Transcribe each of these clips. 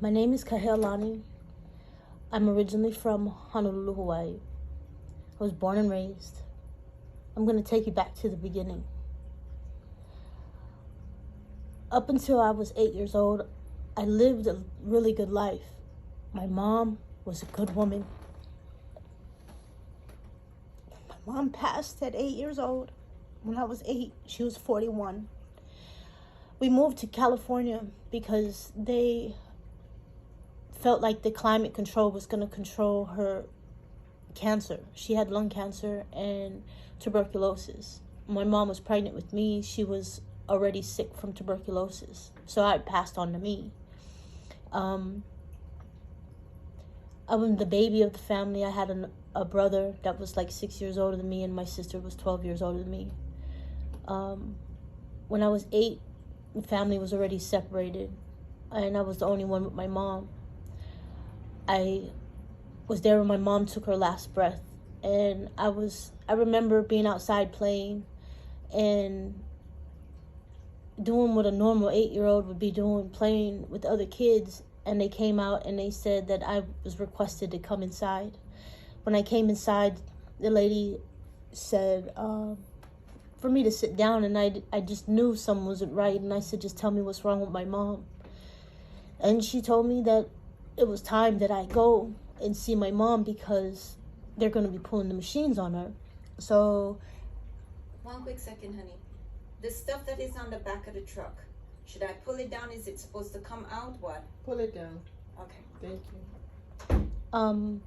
My name is Kale I I. I'm originally from Honolulu, Hawaii. I was born and raised. I'm going to take you back to the beginning. Up until I was 8 years old, I lived a really good life. My mom was a good woman. My mom passed at 8 years old. When I was 8, she was 41. We moved to California because they felt like the climate control was going to control her cancer. She had lung cancer and tuberculosis. My mom was pregnant with me. She was already sick from tuberculosis, so it passed on to me. I was the baby of the family. I had a brother that was like 6 years older than me, and my sister was 12 years older than me. When I was 8, the family was already separated, and I was the only one with my mom. I was there when my mom took her last breath, and I remember being outside playing and doing what a normal 8-year-old would be doing, playing with other kids, and they came out and they said that I was requested to come inside. When I came inside, the lady said for me to sit down, and I just knew something wasn't right, and I said, just tell me what's wrong with my mom. And she told me that it was time that I go and see my mom because they're going to be pulling the machines on her. So, one quick second, honey. The stuff that is on the back of the truck, should I pull it down? Is it supposed to come out? What? Pull it down. Okay. Thank you.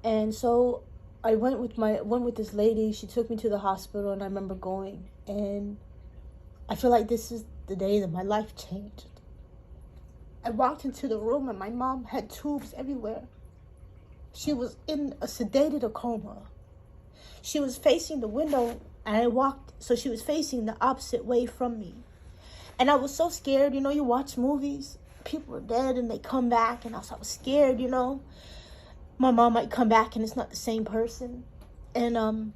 And so I went with this lady. She took me to the hospital, and I remember going, and I feel like this is the day that my life changed. I walked into the room, and my mom had tubes everywhere. She was in a sedated coma. She was facing the window, and I walked, so she was facing the opposite way from me. And I was so scared. You know, you watch movies, people are dead and they come back, and I was scared, you know. My mom might come back and it's not the same person. And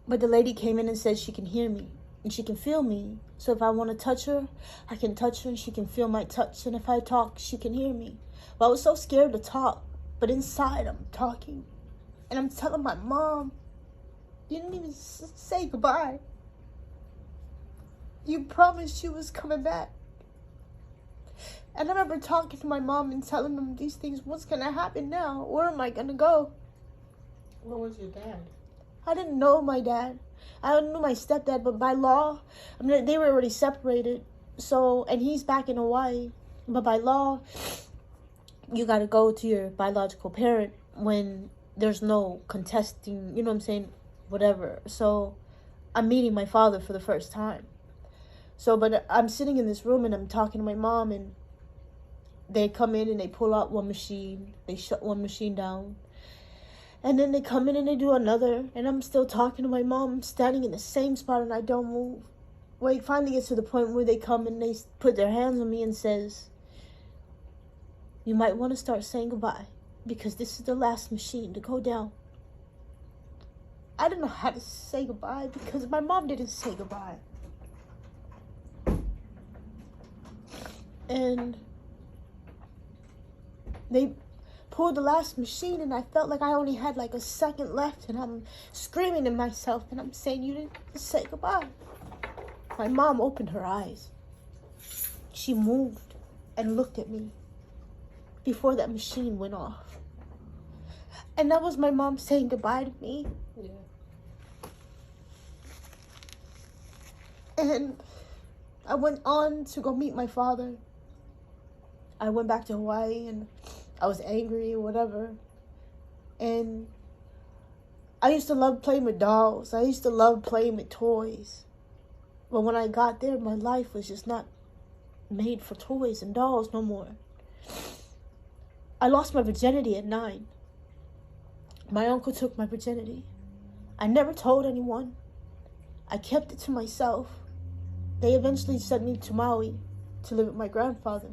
but the lady came in and said she can hear me and she can feel me. So if I want to touch her, I can touch her and she can feel my touch. And if I talk, she can hear me. But I was so scared to talk. But inside, I'm talking. And I'm telling my mom, you didn't even say goodbye. You promised you was coming back. And I remember talking to my mom and telling them these things. What's going to happen now? Where am I going to go? Where was your dad? I didn't know my dad. I knew my stepdad, but by law, I mean, they were already separated. So, and he's back in Hawaii. But by law, you got to go to your biological parent when there's no contesting, you know what I'm saying, whatever. So, I'm meeting my father for the first time. So, but I'm sitting in this room and I'm talking to my mom, and they come in and they pull out one machine. They shut one machine down. And then they come in and they do another. And I'm still talking to my mom, standing in the same spot, and I don't move. Well, it finally gets to the point where they come and they put their hands on me and says, you might want to start saying goodbye because this is the last machine to go down. I didn't know how to say goodbye because my mom didn't say goodbye. And they pulled the last machine, and I felt like I only had like a second left, and I'm screaming to myself, and I'm saying, you didn't say goodbye. My mom opened her eyes. She moved and looked at me before that machine went off. And that was my mom saying goodbye to me. Yeah. And I went on to go meet my father. I went back to Hawaii, and I was angry or whatever. And I used to love playing with dolls. I used to love playing with toys. But when I got there, my life was just not made for toys and dolls no more. I lost my virginity at 9. My uncle took my virginity. I never told anyone. I kept it to myself. They eventually sent me to Maui to live with my grandfather.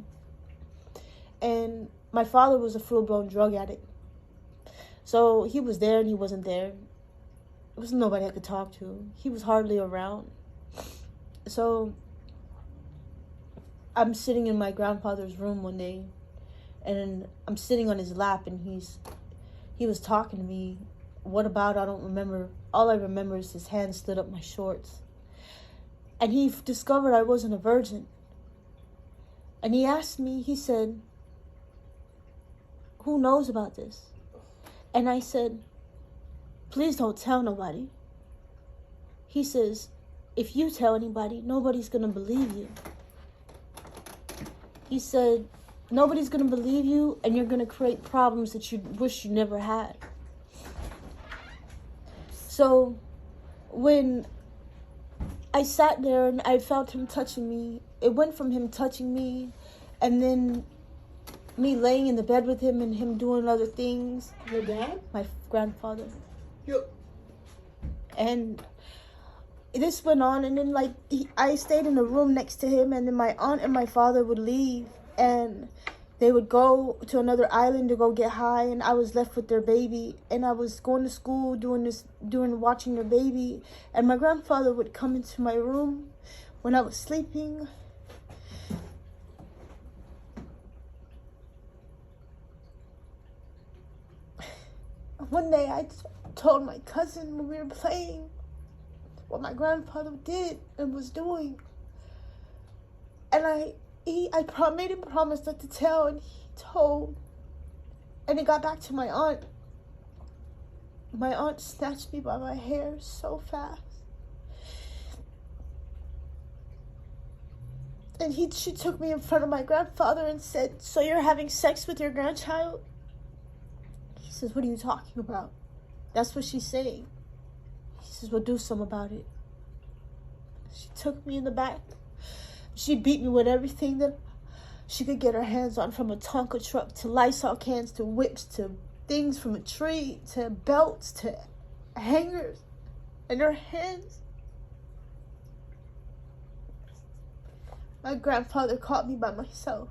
And my father was a full-blown drug addict. So he was there and he wasn't there. There was nobody I could talk to. He was hardly around. So I'm sitting in my grandfather's room one day, and I'm sitting on his lap, and he was talking to me. What about? I don't remember. All I remember is his hand stood up my shorts. And he discovered I wasn't a virgin. And he asked me, he said, who knows about this? And I said, please don't tell nobody. He says, if you tell anybody, nobody's going to believe you. He said, nobody's going to believe you, and you're going to create problems that you wish you never had. So when I sat there and I felt him touching me, it went from him touching me and then me laying in the bed with him and him doing other things. Your dad? My grandfather. Your... And this went on, and then I stayed in a room next to him, and then my aunt and my father would leave and they would go to another island to go get high, and I was left with their baby, and I was going to school watching their baby, and my grandfather would come into my room when I was sleeping. One day I told my cousin when we were playing what my grandfather did and was doing, and I made him promise not to tell, and he told. And it got back to my aunt. My aunt snatched me by my hair so fast. And she took me in front of my grandfather and said, so you're having sex with your grandchild? He says, what are you talking about? That's what she's saying. He says, well, do something about it. She took me in the back. She beat me with everything that she could get her hands on, from a Tonka truck to Lysol cans to whips to things from a tree to belts to hangers in her hands. My grandfather caught me by myself.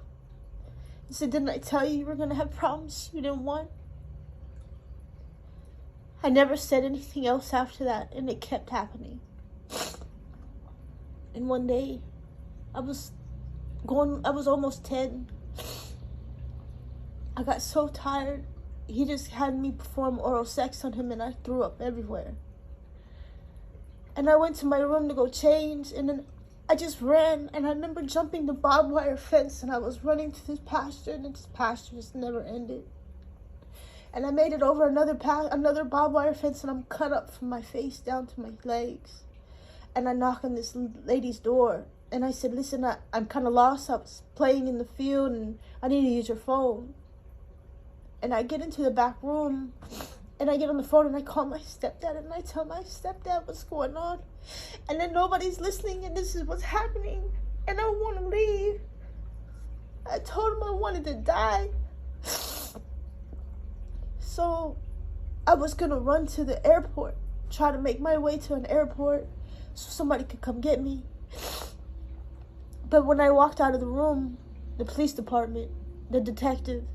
He said, didn't I tell you were going to have problems you didn't want? I never said anything else after that, and it kept happening. And one day, I was almost 10. I got so tired. He just had me perform oral sex on him, and I threw up everywhere. And I went to my room to go change, and then I just ran, and I remember jumping the barbed wire fence, and I was running to this pasture, and this pasture just never ended. And I made it over another barbed wire fence, and I'm cut up from my face down to my legs. And I knock on this lady's door. And I said, listen, I'm kind of lost. I was playing in the field, and I need to use your phone. And I get into the back room, and I get on the phone, and I call my stepdad, and I tell my stepdad what's going on. And then nobody's listening, and this is what's happening. And I want to leave. I told him I wanted to die. So I was going to run to the airport, try to make my way to an airport so somebody could come get me. But when I walked out of the room, the police department, the detective,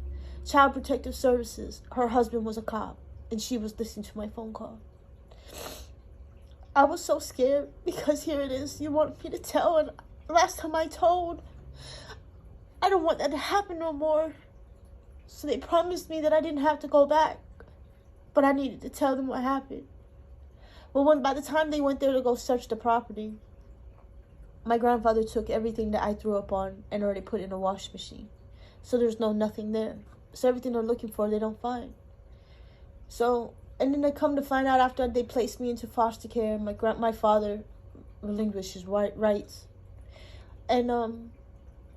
Child Protective Services, her husband was a cop, and she was listening to my phone call. I was so scared, because here it is, you want me to tell, and last time I told, I don't want that to happen no more. So they promised me that I didn't have to go back, but I needed to tell them what happened. Well, by the time they went there to go search the property, my grandfather took everything that I threw up on and already put in a wash machine. So there's nothing there. So everything they're looking for, they don't find. So, and then they come to find out after they placed me into foster care, my father relinquished his rights. And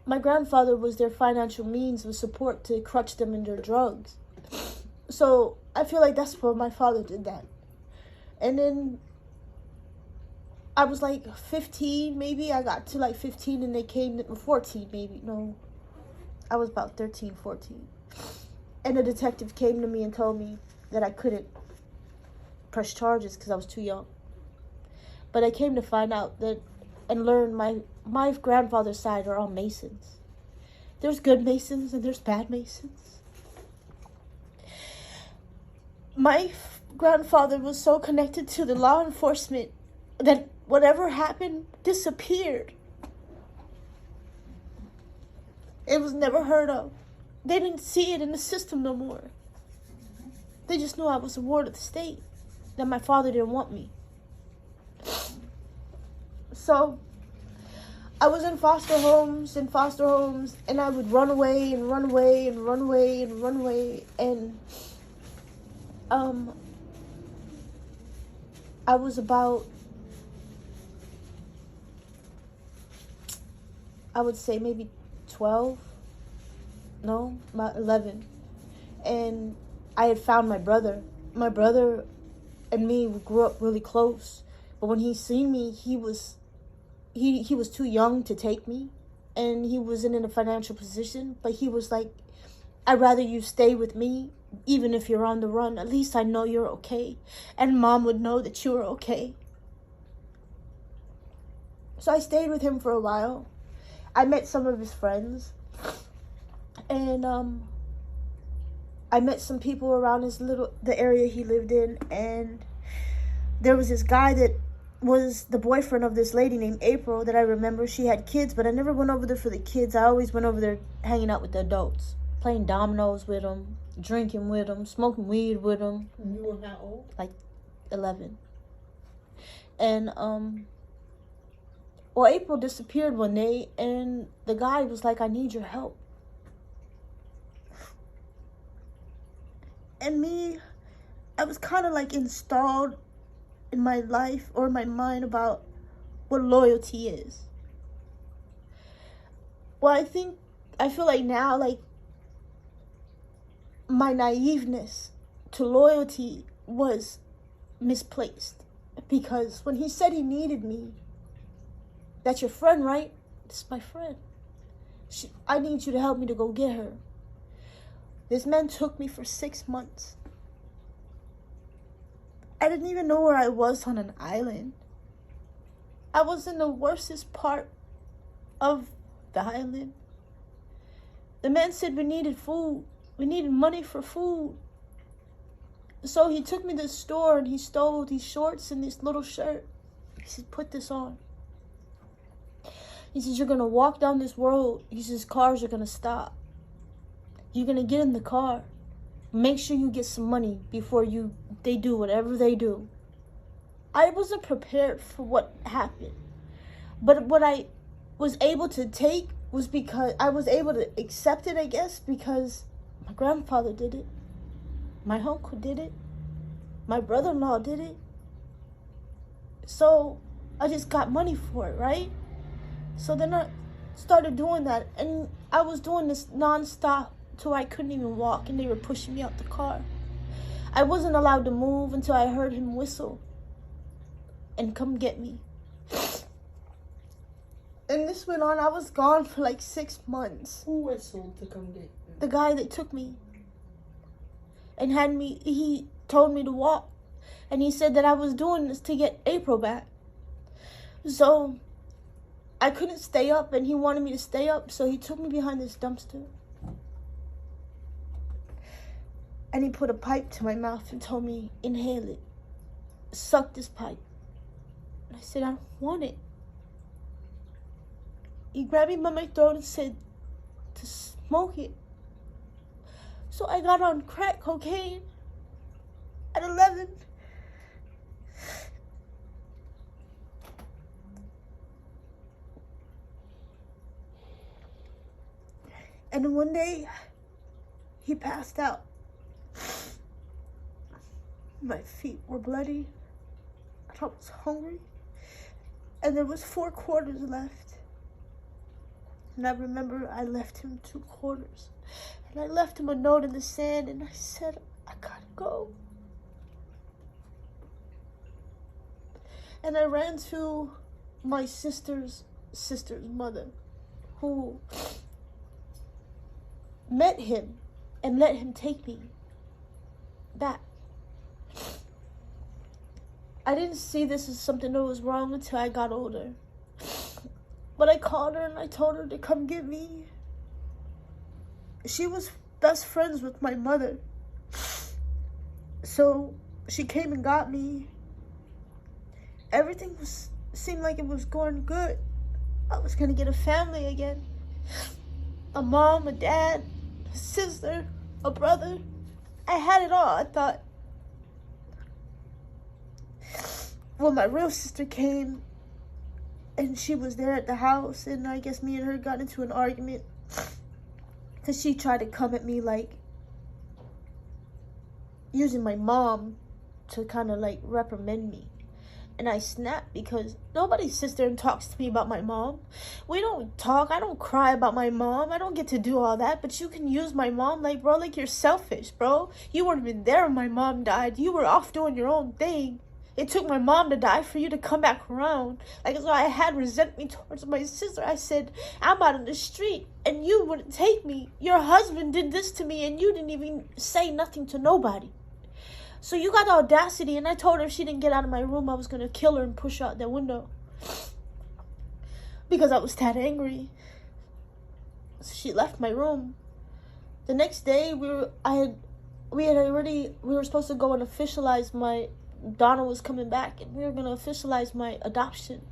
my grandfather was their financial means of support to crutch them in their drugs. So I feel like that's where my father did that. And then I was like 15, maybe. I got to like 15 and they came, 14 maybe. No, I was about 13, 14. And a detective came to me and told me that I couldn't press charges because I was too young. But I came to find out that and learn my grandfather's side are all Masons. There's good Masons and there's bad Masons. My grandfather was so connected to the law enforcement that whatever happened disappeared. It was never heard of. They didn't see it in the system no more. They just knew I was a ward of the state, that my father didn't want me. So I was in foster homes, and I would run away and run away and run away and run away. And I was about, I would say maybe 12, about 11. And I had found my brother. My brother and me grew up really close. But when he seen me, he was too young to take me. And he wasn't in a financial position. But he was like, I'd rather you stay with me, even if you're on the run. At least I know you're okay. And Mom would know that you were okay. So I stayed with him for a while. I met some of his friends. And I met some people around the area he lived in, and there was this guy that was the boyfriend of this lady named April that I remember. She had kids, but I never went over there for the kids. I always went over there hanging out with the adults, playing dominoes with them, drinking with them, smoking weed with them. You were how old? Like 11. And well, April disappeared one day, and the guy was like, I need your help. And me, I was kind of like installed in my life or my mind about what loyalty is. Well, I feel like now, like, my naiveness to loyalty was misplaced. Because when he said he needed me, that's your friend, right? This is my friend. I need you to help me to go get her. This man took me for 6 months. I didn't even know where I was on an island. I was in the worstest part of the island. The man said we needed food. We needed money for food. So he took me to the store and he stole these shorts and this little shirt. He said, put this on. He says, you're going to walk down this road. He says, cars are going to stop. You're going to get in the car. Make sure you get some money before they do whatever they do. I wasn't prepared for what happened. But what I was able to take was because I was able to accept it, I guess, because my grandfather did it. My uncle did it. My brother-in-law did it. So I just got money for it, right? So then I started doing that. And I was doing this nonstop till I couldn't even walk, and they were pushing me out the car. I wasn't allowed to move until I heard him whistle and come get me. And this went on. I was gone for like 6 months. Who whistled to come get you? The guy that took me and he told me to walk. And he said that I was doing this to get April back. So I couldn't stay up, and he wanted me to stay up. So he took me behind this dumpster. And he put a pipe to my mouth and told me, inhale it. Suck this pipe. And I said, I don't want it. He grabbed me by my throat and said to smoke it. So I got on crack cocaine at 11. And one day, he passed out. My feet were bloody, and I was hungry, and there was 4 quarters left. And I remember I left him 2 quarters, and I left him a note in the sand, and I said, I gotta go. And I ran to my sister's mother, who met him and let him take me back. I didn't see this as something that was wrong until I got older. But I called her and I told her to come get me. She was best friends with my mother. So she came and got me. Everything seemed like it was going good. I was gonna get a family again. a mom, a dad, a sister, a brother. I had it all. I thought when my real sister came and she was there at the house, and I guess me and her got into an argument because she tried to come at me like using my mom to kind of like reprimand me. And I snapped because nobody sits there and talks to me about my mom. We don't talk. I don't cry about my mom. I don't get to do all that. But you can use my mom like, bro, like you're selfish, bro. You weren't even there when my mom died. You were off doing your own thing. It took my mom to die for you to come back around. Like, so I had resentment towards my sister. I said, I'm out on the street and you wouldn't take me. Your husband did this to me and you didn't even say nothing to nobody. So you got the audacity, and I told her if she didn't get out of my room, I was going to kill her and push her out that window. Because I was that angry. So she left my room. The next day, we were supposed to go and officialize Donna was coming back, and we were going to officialize my adoption.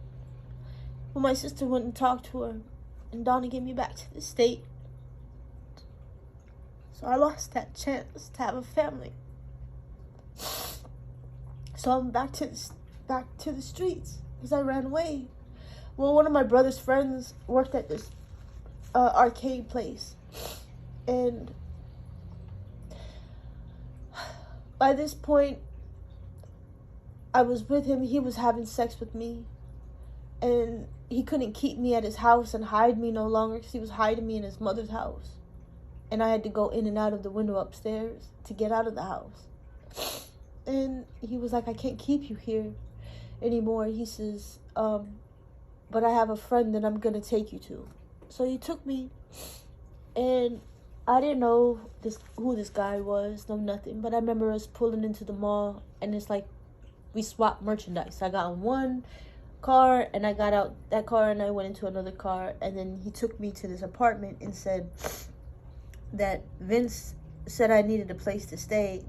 But my sister went and talked to her, and Donna gave me back to the state. So I lost that chance to have a family. So I'm back to the streets because I ran away. Well, one of my brother's friends worked at this arcade place, and by this point, I was with him. He was having sex with me, and he couldn't keep me at his house and hide me no longer because he was hiding me in his mother's house, and I had to go in and out of the window upstairs to get out of the house. And he was like, I can't keep you here anymore. He says, but I have a friend that I'm going to take you to. So he took me, and I didn't know who this guy was, no nothing. But I remember us pulling into the mall, and it's like we swapped merchandise. I got in one car, and I got out that car, and I went into another car. And then he took me to this apartment and said that Vince said I needed a place to stay.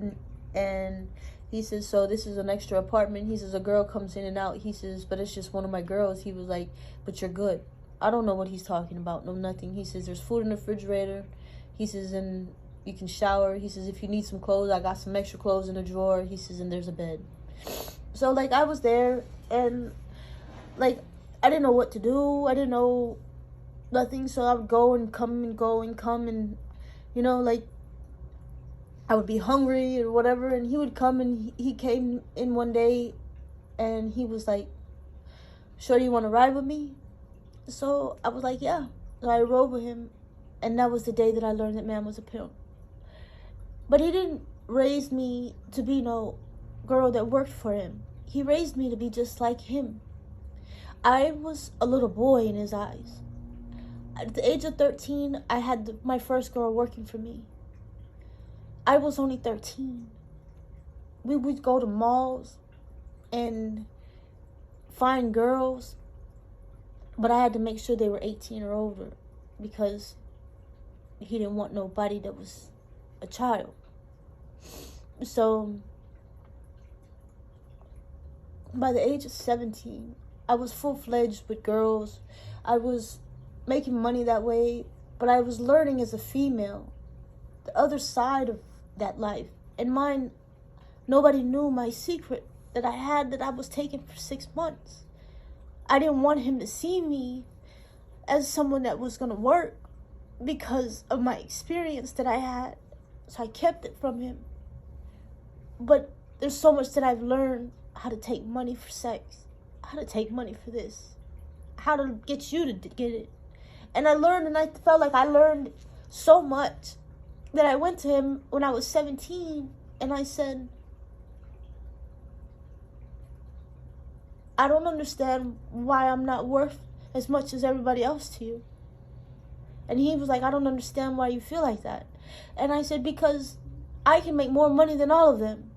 And he says, so this is an extra apartment. He says, a girl comes in and out. He says, but it's just one of my girls. He was like, but you're good. I don't know what he's talking about. No, nothing. He says, there's food in the refrigerator. He says, and you can shower. He says, if you need some clothes, I got some extra clothes in the drawer. He says, and there's a bed. So, like, I was there, and, like, I didn't know what to do. I didn't know nothing. So I would go and come and go and come, and, you know, like, I would be hungry or whatever, and he would come, and he came in one day, and he was like, sure, you want to ride with me? So I was like, yeah. So I rode with him, and that was the day that I learned that man was a pimp. But he didn't raise me to be no girl that worked for him. He raised me to be just like him. I was a little boy in his eyes. At the age of 13, I had my first girl working for me. I was only 13. We would go to malls and find girls, but I had to make sure they were 18 or older because he didn't want nobody that was a child. So by the age of 17, I was full-fledged with girls. I was making money that way, but I was learning as a female the other side of that life. And mine, nobody knew my secret that I had, that I was taken for 6 months. I didn't want him to see me as someone that was going to work because of my experience that I had. So I kept it from him. But there's so much that I've learned: how to take money for sex, how to take money for this, how to get you to get it. And I learned, and I felt like I learned so much that I went to him when I was 17, and I said, I don't understand why I'm not worth as much as everybody else to you. And he was like, I don't understand why you feel like that. And I said, because I can make more money than all of them.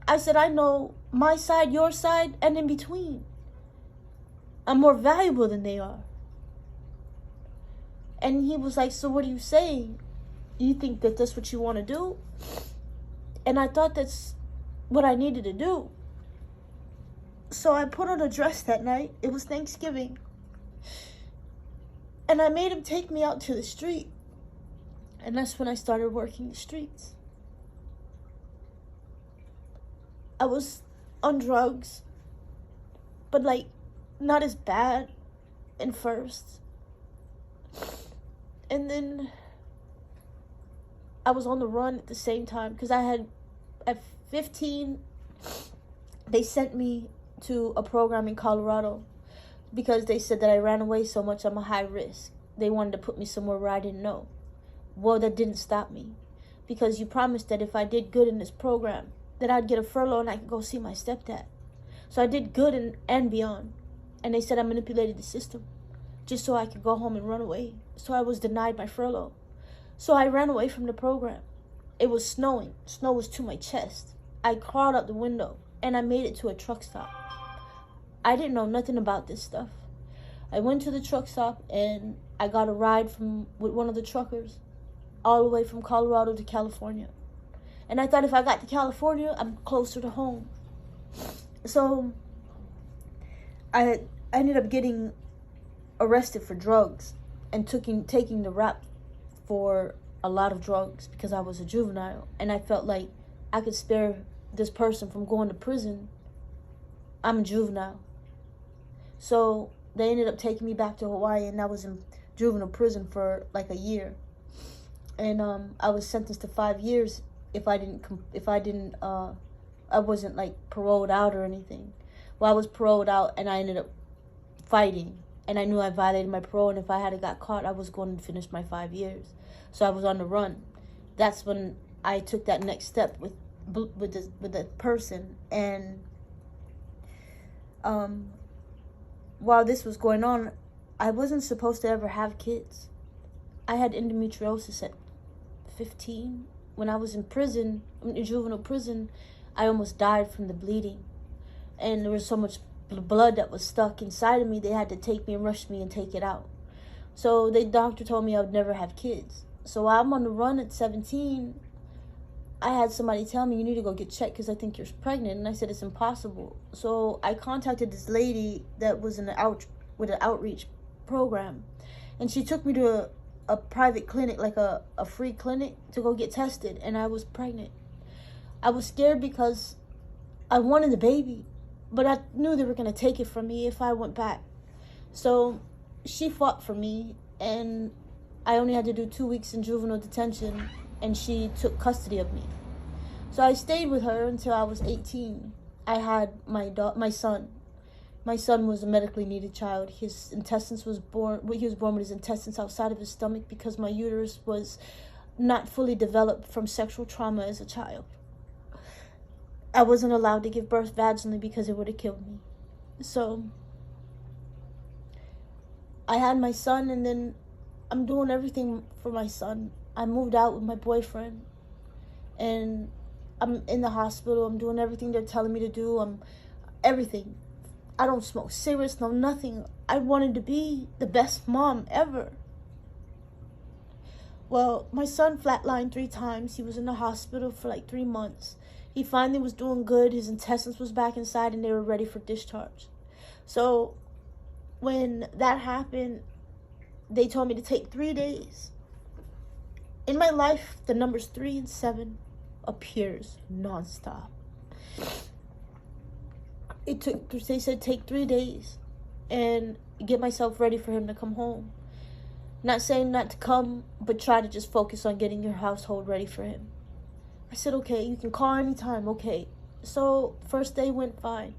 I said, I know my side, your side, and in between. I'm more valuable than they are. And he was like, so what are you saying? You think that that's what you want to do? And I thought that's what I needed to do. So I put on a dress that night. It was Thanksgiving. And I made him take me out to the street. And that's when I started working the streets. I was on drugs, but like not as bad in first. And then I was on the run at the same time because I had, at 15, they sent me to a program in Colorado because they said that I ran away so much, I'm a high risk. They wanted to put me somewhere where I didn't know. Well, that didn't stop me because you promised that if I did good in this program, that I'd get a furlough and I could go see my stepdad. So I did good and beyond. And they said I manipulated the system just so I could go home and run away. So I was denied my furlough. So I ran away from the program. It was snowing. Snow was to my chest. I crawled out the window and I made it to a truck stop. I didn't know nothing about this stuff. I went to the truck stop and I got a ride with one of the truckers all the way from Colorado to California. And I thought if I got to California, I'm closer to home. So I ended up getting arrested for drugs and taking the rap for a lot of drugs because I was a juvenile. And I felt like I could spare this person from going to prison. I'm a juvenile. So they ended up taking me back to Hawaii, and I was in juvenile prison for like a year. And I was sentenced to 5 years if I wasn't like paroled out or anything. Well, I was paroled out and I ended up fighting, and I knew I violated my parole, and if I had got caught, I was going to finish my 5 years. So I was on the run. That's when I took that next step with the person. And while this was going on, I wasn't supposed to ever have kids. I had endometriosis at 15. When I was in prison, in juvenile prison, I almost died from the bleeding. And there was so much blood that was stuck inside of me, they had to take me and rush me and take it out. So the doctor told me I would never have kids. So while I'm on the run at 17, I had somebody tell me, you need to go get checked because I think you're pregnant. And I said, it's impossible. So I contacted this lady that was with an outreach program. And she took me to a private clinic, like a free clinic, to go get tested. And I was pregnant. I was scared because I wanted the baby, but I knew they were going to take it from me if I went back. So she fought for me, and I only had to do 2 weeks in juvenile detention, and she took custody of me. So I stayed with her until I was 18. I had my son. My son was a medically needed child. He was born with his intestines outside of his stomach because my uterus was not fully developed from sexual trauma as a child. I wasn't allowed to give birth vaginally because it would have killed me. So I had my son, and then I'm doing everything for my son. I moved out with my boyfriend, and I'm in the hospital. I'm doing everything they're telling me to do. Everything. I don't smoke cigarettes, no nothing. I wanted to be the best mom ever. Well, my son flatlined 3 times. He was in the hospital for like 3 months. He finally was doing good. His intestines was back inside and they were ready for discharge. So when that happened, they told me to take 3 days. In my life, the numbers 3 and 7 appears nonstop. They said take 3 days and get myself ready for him to come home. Not saying not to come, but try to just focus on getting your household ready for him. I said, okay, you can call anytime, okay. So first day went fine.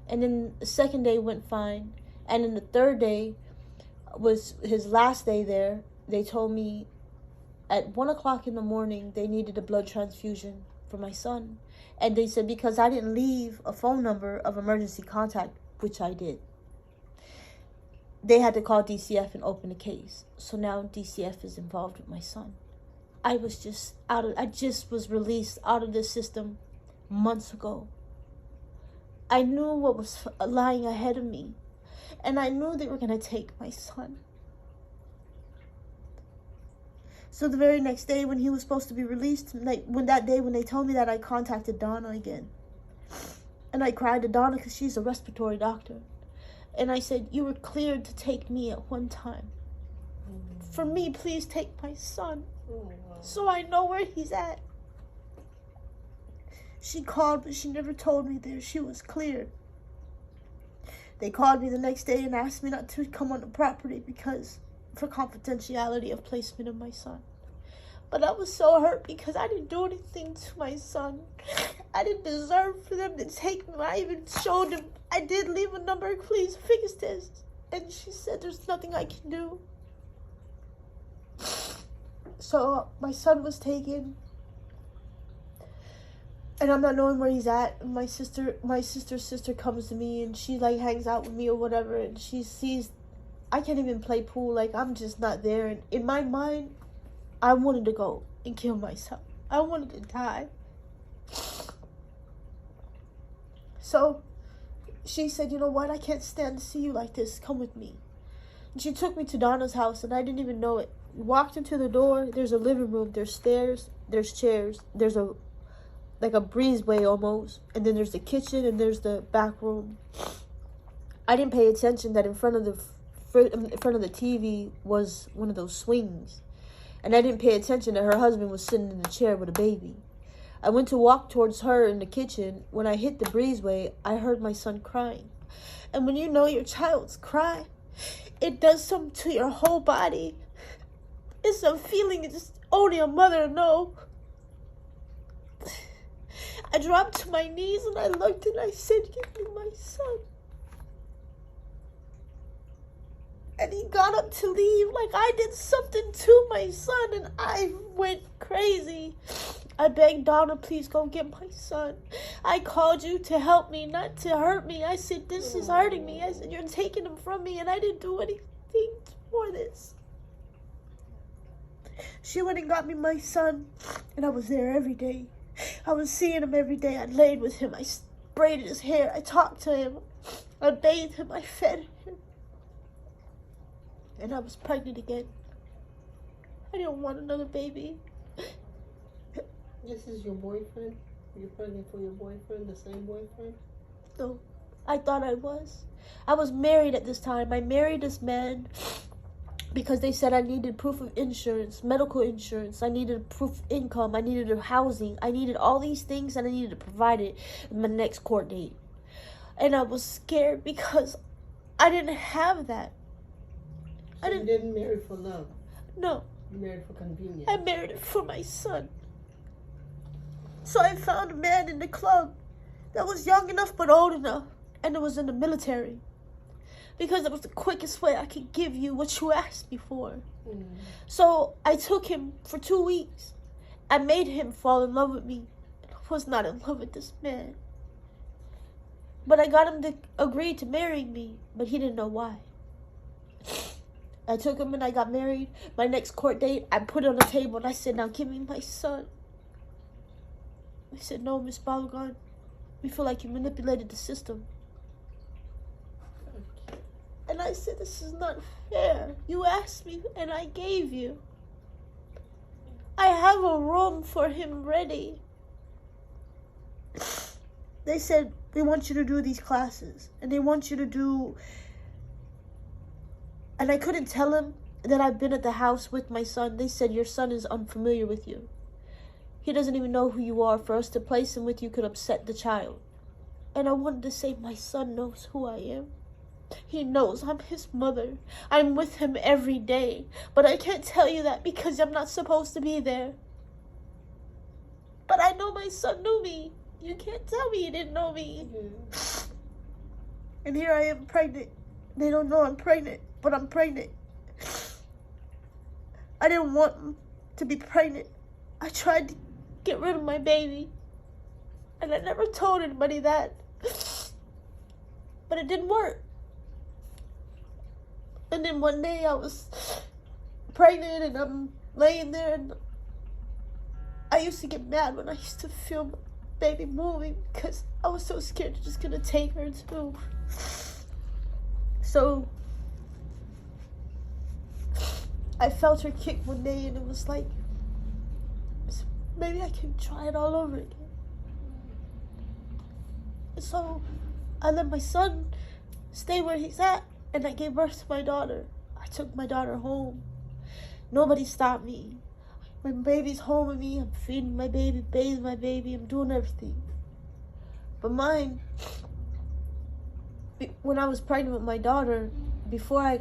And then the second day went fine. And then the third day was his last day there. They told me at 1 o'clock in the morning they needed a blood transfusion for my son. And they said because I didn't leave a phone number of emergency contact, which I did, they had to call DCF and open a case. So now DCF is involved with my son. I just was released out of the system months ago. I knew what was lying ahead of me, and I knew they were going to take my son. So the very next day when he was supposed to be released, when they told me that, I contacted Donna again. And I cried to Donna because she's a respiratory doctor. And I said, you were cleared to take me at one time. For me, please take my son. Oh, wow. So I know where he's at. She called, but she never told me that she was cleared. They called me the next day and asked me not to come on the property because for confidentiality of placement of my son. But I was so hurt because I didn't do anything to my son. I didn't deserve for them to take me. I even showed him. I did leave a number, please fix this. And she said there's nothing I can do. So my son was taken. And I'm not knowing where he's at. My sister's sister comes to me and she like hangs out with me or whatever, and she sees I can't even play pool, like I'm just not there. And in my mind, I wanted to go and kill myself. I wanted to die. So she said, you know what, I can't stand to see you like this. Come with me. And she took me to Donna's house and I didn't even know it. We walked into the door, there's a living room, there's stairs, there's chairs, there's a breezeway almost, and then there's the kitchen and there's the back room. I didn't pay attention that in front of the TV was one of those swings, and I didn't pay attention that her husband was sitting in the chair with a baby. I went to walk towards her in the kitchen. When I hit the breezeway, I heard my son crying, and when you know your child's cry, it does something to your whole body. It's a feeling it's only a mother knows. I dropped to my knees and I looked and I said, give me my son. And he got up to leave like I did something to my son, and I went crazy. I begged Donna, please go get my son. I called you to help me, not to hurt me. I said, this is hurting me. I said, you're taking him from me, and I didn't do anything for this. She went and got me my son, and I was there every day. I was seeing him every day. I laid with him. I braided his hair. I talked to him. I bathed him. I fed him. And I was pregnant again. I didn't want another baby. This is your boyfriend? You're pregnant for your boyfriend, the same boyfriend? No, I thought I was. I was married at this time. I married this man because they said I needed proof of insurance, medical insurance. I needed proof of income. I needed a housing. I needed all these things, and I needed to provide it in my next court date. And I was scared because I didn't have that. So you didn't marry for love? No. You married for convenience? I married it for my son. So I found a man in the club that was young enough but old enough, and it was in the military. Because it was the quickest way I could give you what you asked me for. So I took him for 2 weeks. I made him fall in love with me. I was not in love with this man. But I got him to agree to marry me, but he didn't know why. I took him and I got married. My next court date, I put it on the table and I said, now give me my son. He said, no, Miss Balogun, we feel like you manipulated the system. And I said, this is not fair. You asked me and I gave you. I have a room for him ready. They said, they want you to do these classes. And they want you to do... And I couldn't tell him that I've been at the house with my son. They said, your son is unfamiliar with you. He doesn't even know who you are. For us to place him with you could upset the child. And I wanted to say, my son knows who I am. He knows I'm his mother. I'm with him every day. But I can't tell you that because I'm not supposed to be there. But I know my son knew me. You can't tell me he didn't know me. And here I am pregnant. They don't know I'm pregnant, but I'm pregnant. I didn't want to be pregnant. I tried to get rid of my baby. And I never told anybody that. But it didn't work. And then one day I was pregnant and I'm laying there, and I used to get mad when I used to feel my baby moving because I was so scared they're just gonna take her too. So I felt her kick one day and it was like, maybe I can try it all over again. So I let my son stay where he's at, and I gave birth to my daughter. I took my daughter home. Nobody stopped me. My baby's home with me. I'm feeding my baby, bathing my baby. I'm doing everything. But mine, when I was pregnant with my daughter, before I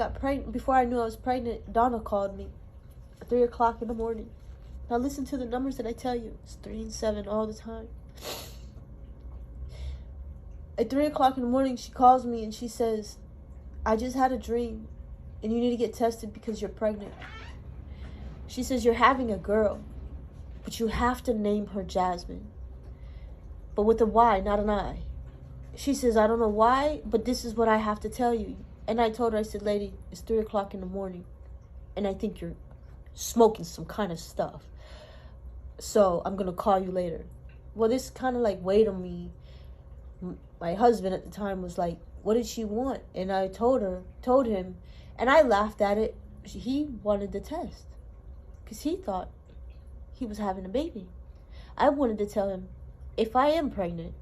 knew I was pregnant, Donna called me at 3 o'clock in the morning. Now listen to the numbers that I tell you. It's 3 and 7 all the time. At 3 o'clock in the morning, she calls me and she says, I just had a dream and you need to get tested because you're pregnant. She says, you're having a girl, but you have to name her Jasmine. But with a Y, not an I. She says, I don't know why, but this is what I have to tell you. And I told her, I said, lady, it's 3 o'clock in the morning and I think you're smoking some kind of stuff. So I'm going to call you later. Well, this kind of like weighed on me. My husband at the time was like, what did she want? And I told him, and I laughed at it. He wanted the test because he thought he was having a baby. I wanted to tell him, if I am pregnant,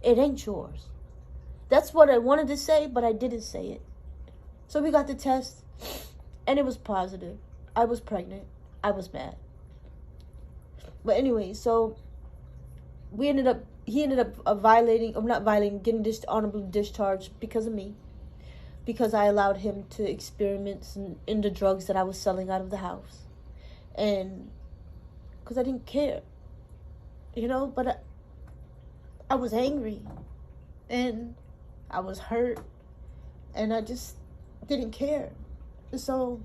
it ain't yours. That's what I wanted to say, but I didn't say it. So we got the test, and it was positive. I was pregnant. I was mad. But anyway, so he ended up getting honorably discharged because of me. Because I allowed him to experiment in the drugs that I was selling out of the house. And because I didn't care. But I was angry. And I was hurt. And I just didn't care. So,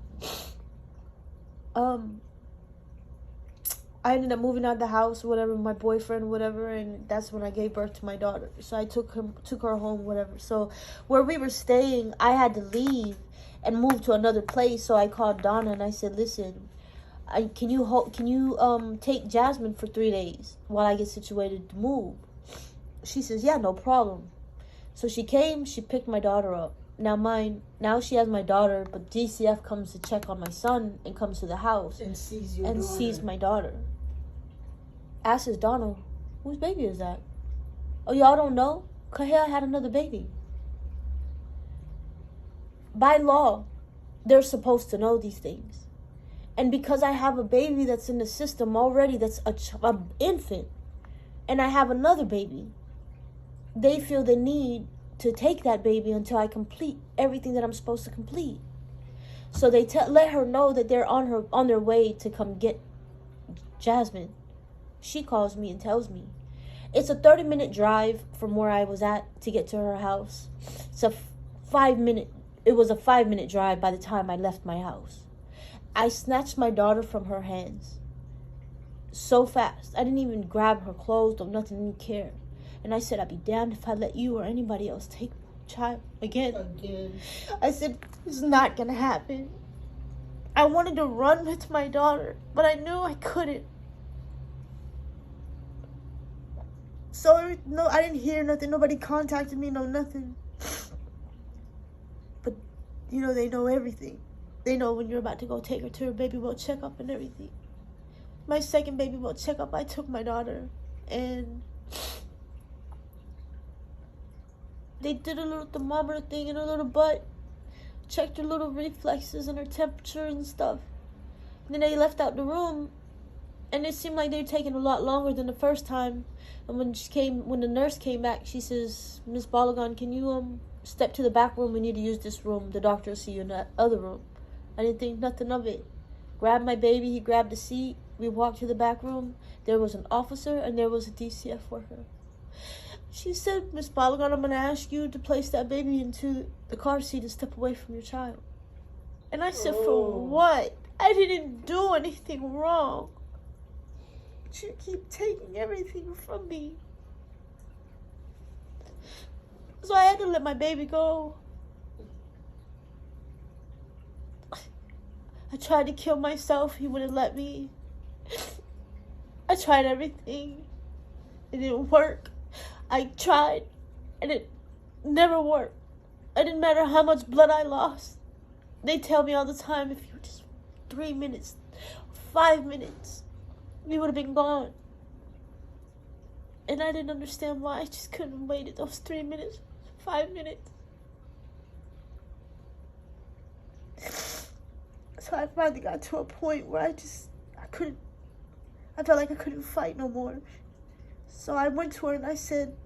I ended up moving out of the house, whatever, my boyfriend, whatever, and that's when I gave birth to my daughter. So I took her home, whatever. So where we were staying, I had to leave and move to another place. So I called Donna and I said, listen, can you take Jasmine for 3 days while I get situated to move? She says, yeah, no problem. So she came, she picked my daughter up. Now she has my daughter, but DCF comes to check on my son and comes to the house and sees sees my daughter. Asks Donna, whose baby is that? Oh, y'all don't know? Kahea had another baby. By law, they're supposed to know these things. And because I have a baby that's in the system already, that's an infant, and I have another baby, they feel the need to take that baby until I complete everything that I'm supposed to complete. So they let her know that they're on their way to come get Jasmine. She calls me and tells me. It's a 30-minute drive from where I was at to get to her house. It was a 5-minute drive by the time I left my house. I snatched my daughter from her hands so fast. I didn't even grab her clothes or nothing, didn't care. And I said, I'd be damned if I let you or anybody else take my child again. I said, it's not going to happen. I wanted to run with my daughter, but I knew I couldn't. So, no, I didn't hear nothing. Nobody contacted me, no nothing. But, they know everything. They know when you're about to go take her to her baby well checkup and everything. My second baby well checkup, I took my daughter, and they did a little thermometer thing in her little butt, checked her little reflexes and her temperature and stuff. And then they left out the room, and it seemed like they were taking a lot longer than the first time. And when the nurse came back, she says, Miss Balagon, can you step to the back room? We need to use this room. The doctor will see you in that other room. I didn't think nothing of it. Grabbed my baby. He grabbed the seat. We walked to the back room. There was an officer and there was a DCF worker. She said, Miss Balagon, I'm going to ask you to place that baby into the car seat and step away from your child. And I said, for what? I didn't do anything wrong. But you keep taking everything from me. So I had to let my baby go. I tried to kill myself. He wouldn't let me. I tried everything. It didn't work. I tried, and it never worked. It didn't matter how much blood I lost. They tell me all the time, if you just 3 minutes, 5 minutes, we would have been gone. And I didn't understand why. I just couldn't wait those 3 minutes, 5 minutes. So I finally got to a point where I felt like I couldn't fight no more. So I went to her and I said,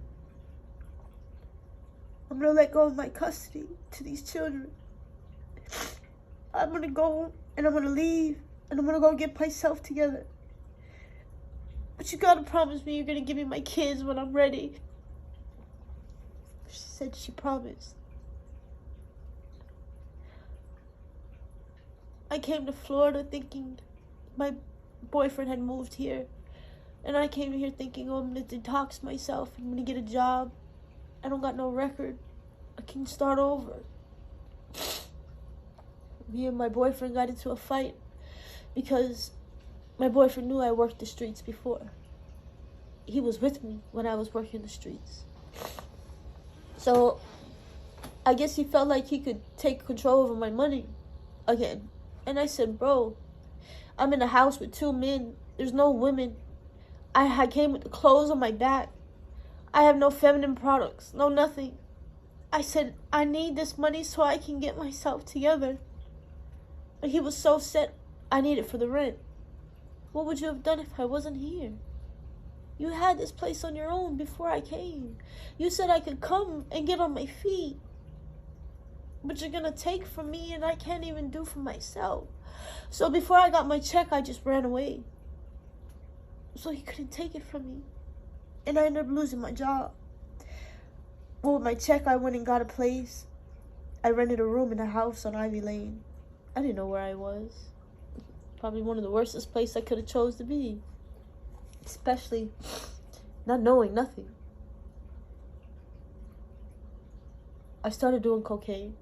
I'm gonna let go of my custody to these children. I'm gonna go and I'm gonna leave and I'm gonna go get myself together. But you gotta promise me you're gonna give me my kids when I'm ready. She said she promised. I came to Florida thinking my boyfriend had moved here. And I came here thinking, oh, I'm gonna detox myself. I'm gonna get a job. I don't got no record. I can start over. Me and my boyfriend got into a fight because my boyfriend knew I worked the streets before. He was with me when I was working the streets. So I guess he felt like he could take control over my money again. And I said, bro, I'm in a house with 2 men. There's no women. I came with the clothes on my back. I have no feminine products, no nothing. I said, I need this money so I can get myself together. But he was so set, I need it for the rent. What would you have done if I wasn't here? You had this place on your own before I came. You said I could come and get on my feet. But you're gonna take from me and I can't even do for myself. So before I got my check, I just ran away. So he couldn't take it from me. And I ended up losing my job. Well, with my check, I went and got a place. I rented a room in a house on Ivy Lane. I didn't know where I was. Probably one of the worstest places I could have chose to be. Especially not knowing nothing. I started doing cocaine.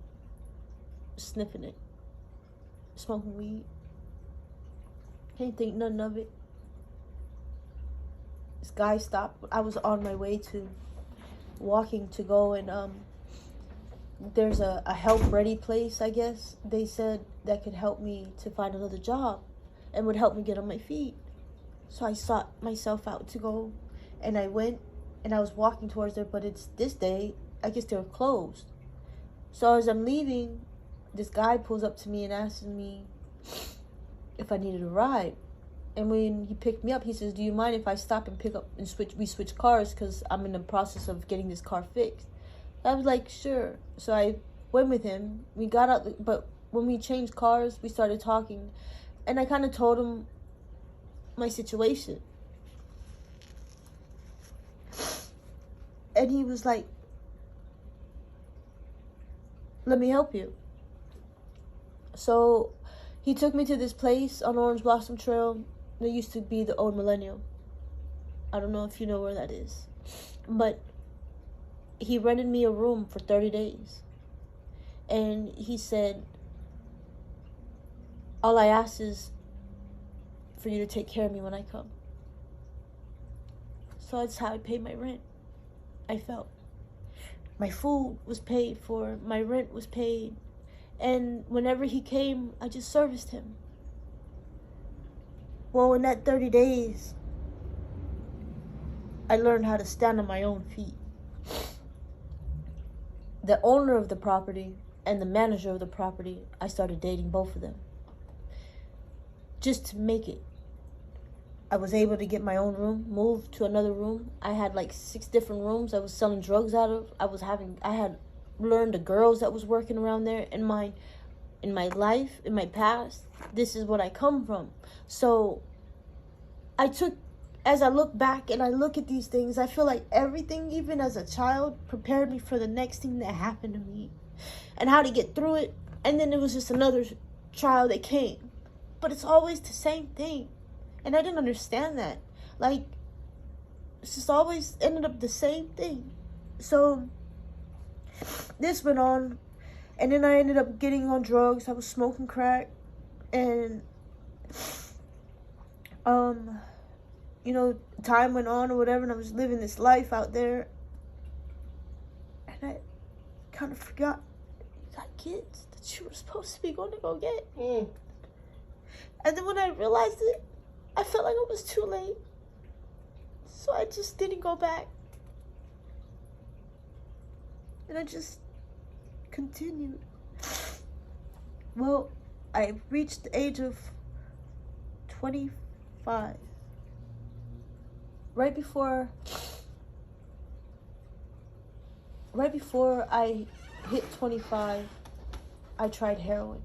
Sniffing it. Smoking weed. Can't think nothing of it. This guy stopped. I was on my way to walking to go and there's a help ready place, I guess. They said that could help me to find another job and would help me get on my feet. So I sought myself out to go and I went and I was walking towards there, but it's this day, I guess they were closed. So as I'm leaving, this guy pulls up to me and asks me if I needed a ride. And when he picked me up, he says, do you mind if I stop and pick up and we switch cars because I'm in the process of getting this car fixed? I was like, sure. So I went with him. We got out, but when we changed cars, we started talking. And I kind of told him my situation. And he was like, let me help you. So he took me to this place on Orange Blossom Trail. That used to be the old Millennium. I don't know if you know where that is. But he rented me a room for 30 days. And he said, all I ask is for you to take care of me when I come. So that's how I paid my rent. I felt. My food was paid for. My rent was paid. And whenever he came, I just serviced him. Well, in that 30 days, I learned how to stand on my own feet. The owner of the property and the manager of the property, I started dating both of them. Just to make it. I was able to get my own room, move to another room. I had like 6 different rooms I was selling drugs out of. I had learned the girls that was working around there. In my life, in my past, this is what I come from. So as I look back and I look at these things, I feel like everything, even as a child, prepared me for the next thing that happened to me and how to get through it. And then it was just another trial that came. But it's always the same thing. And I didn't understand that. Like, it's just always ended up the same thing. So this went on. And then I ended up getting on drugs. I was smoking crack. And, time went on or whatever. And I was living this life out there. And I kind of forgot you got kids that you were supposed to be going to go get. And then when I realized it, I felt like it was too late. So I just didn't go back. And I just continued. Well, I reached the age of 25. Right before I hit 25, I tried heroin.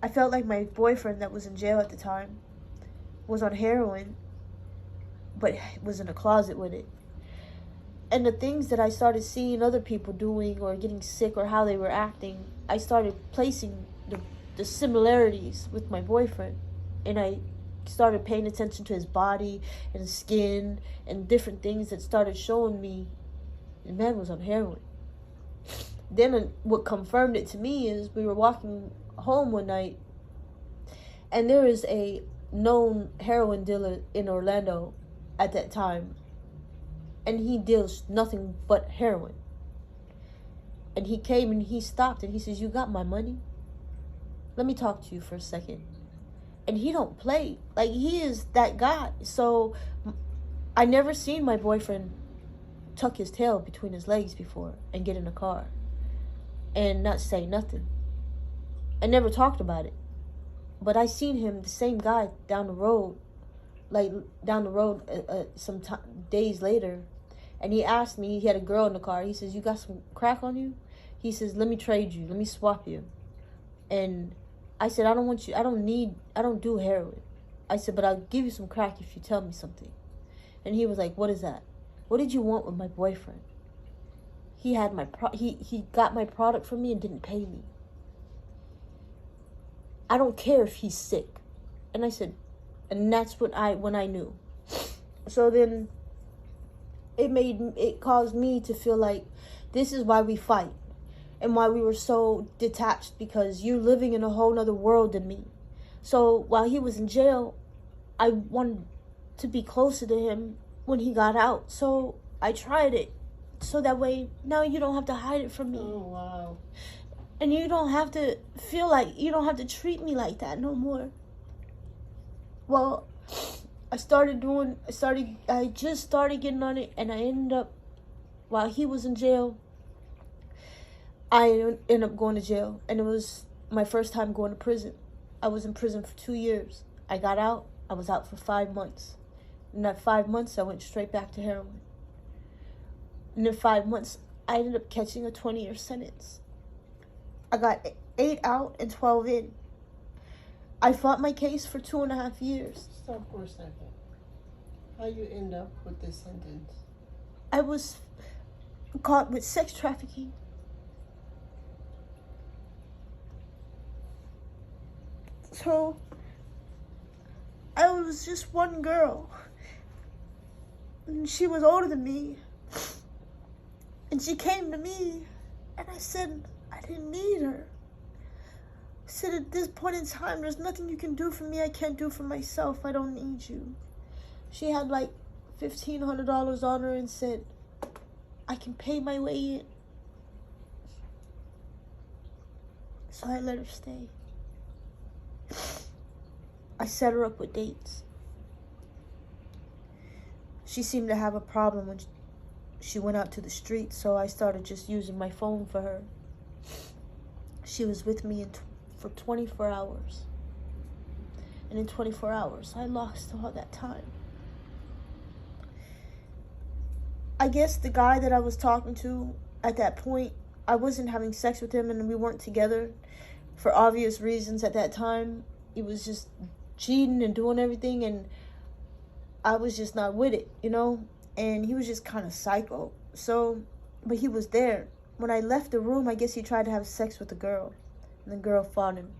I felt like my boyfriend that was in jail at the time was on heroin, but was in a closet with it. And the things that I started seeing other people doing or getting sick or how they were acting, I started placing the similarities with my boyfriend. And I started paying attention to his body and his skin and different things that started showing me the man was on heroin. Then what confirmed it to me is we were walking home one night, and there is a known heroin dealer in Orlando at that time, and he deals nothing but heroin. And he came and he stopped and he says, "You got my money? Let me talk to you for a second." And he don't play. Like, he is that guy. So I never seen my boyfriend tuck his tail between his legs before and get in a car and not say nothing. I never talked about it. But I seen him, the same guy, down the road some days later. And he asked me, he had a girl in the car. He says, "You got some crack on you?" He says, "Let me trade you. Let me swap you." And I said, "I don't want you. I don't do heroin." I said, "But I'll give you some crack if you tell me something." And he was like, "What is that? What did you want with my boyfriend? He had he got my product from me and didn't pay me. I don't care if he's sick." And I said, and that's when I knew. So then it caused me to feel like this is why we fight and why we were so detached, because you're living in a whole nother world than me. So while he was in jail, I wanted to be closer to him when he got out. So I tried it. So that way now you don't have to hide it from me. Oh, wow. And you don't have to feel like, you don't have to treat me like that no more. Well, I just started getting on it, and I ended up, while he was in jail, I ended up going to jail. And it was my first time going to prison. I was in prison for 2 years. I got out. I was out for 5 months. In that 5 months, I went straight back to heroin. In 5 months, I ended up catching a 20-year sentence. I got 8 out and 12 in. I fought my case for 2.5 years. Stop for a second. How you end up with this sentence? I was caught with sex trafficking. So I was just one girl, and she was older than me, and she came to me, and I said I didn't need her. I said, "At this point in time, there's nothing you can do for me I can't do for myself. I don't need you." She had like $1,500 on her and said, "I can pay my way in." So I let her stay. I set her up with dates. She seemed to have a problem when she went out to the street, so I started just using my phone for her. She was with me for 24 hours. And in 24 hours, I lost all that time. I guess the guy that I was talking to at that point, I wasn't having sex with him, and we weren't together for obvious reasons at that time. He was just cheating and doing everything, and I was just not with it, you know? And he was just kind of psycho. So, but he was there. When I left the room, I guess he tried to have sex with the girl, and the girl fought him.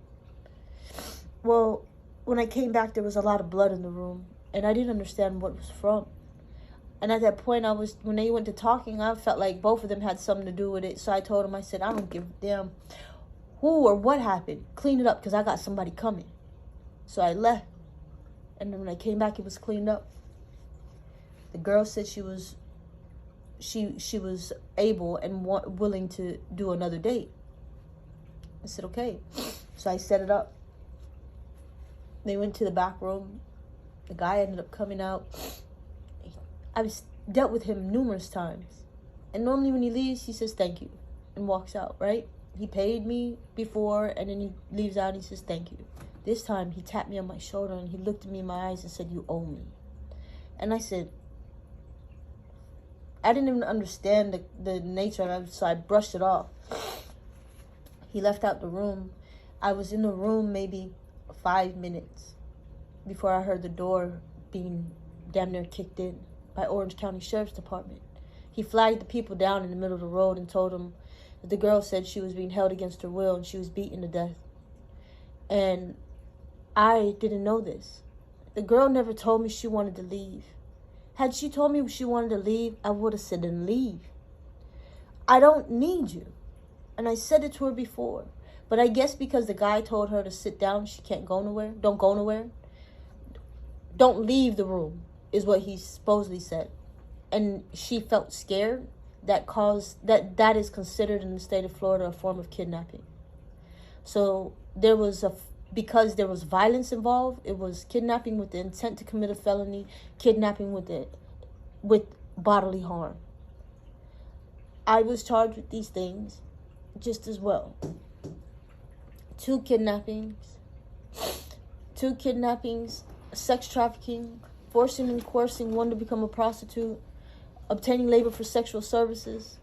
Well, when I came back, there was a lot of blood in the room, and I didn't understand what it was from. And at that point, when they went to talking, I felt like both of them had something to do with it. So I told him, I said, "I don't give a damn who or what happened. Clean it up, because I got somebody coming." So I left. And then when I came back, it was cleaned up. The girl said she was able and willing to do another date. I said, okay. So I set it up. They went to the back room. The guy ended up coming out. I've dealt with him numerous times. And normally when he leaves, he says thank you and walks out, right? He paid me before, and then he leaves out and he says, thank you. This time, he tapped me on my shoulder, and he looked at me in my eyes and said, you owe me. And I said, I didn't even understand the nature of it, so I brushed it off. He left out the room. I was in the room maybe 5 minutes before I heard the door being damn near kicked in by Orange County Sheriff's Department. He flagged the people down in the middle of the road and told them that the girl said she was being held against her will and she was beaten to death. And I didn't know this. The girl never told me she wanted to leave. Had she told me she wanted to leave, I would have said, then leave. I don't need you. And I said it to her before. But I guess because the guy told her to sit down, she can't go nowhere. Don't go nowhere. Don't leave the room, is what he supposedly said. And she felt scared. That is considered in the state of Florida a form of kidnapping. So because there was violence involved, it was kidnapping with the intent to commit a felony, kidnapping with bodily harm. I was charged with these things just as well. 2 kidnappings, sex trafficking, forcing and coercing one to become a prostitute, obtaining labor for sexual services,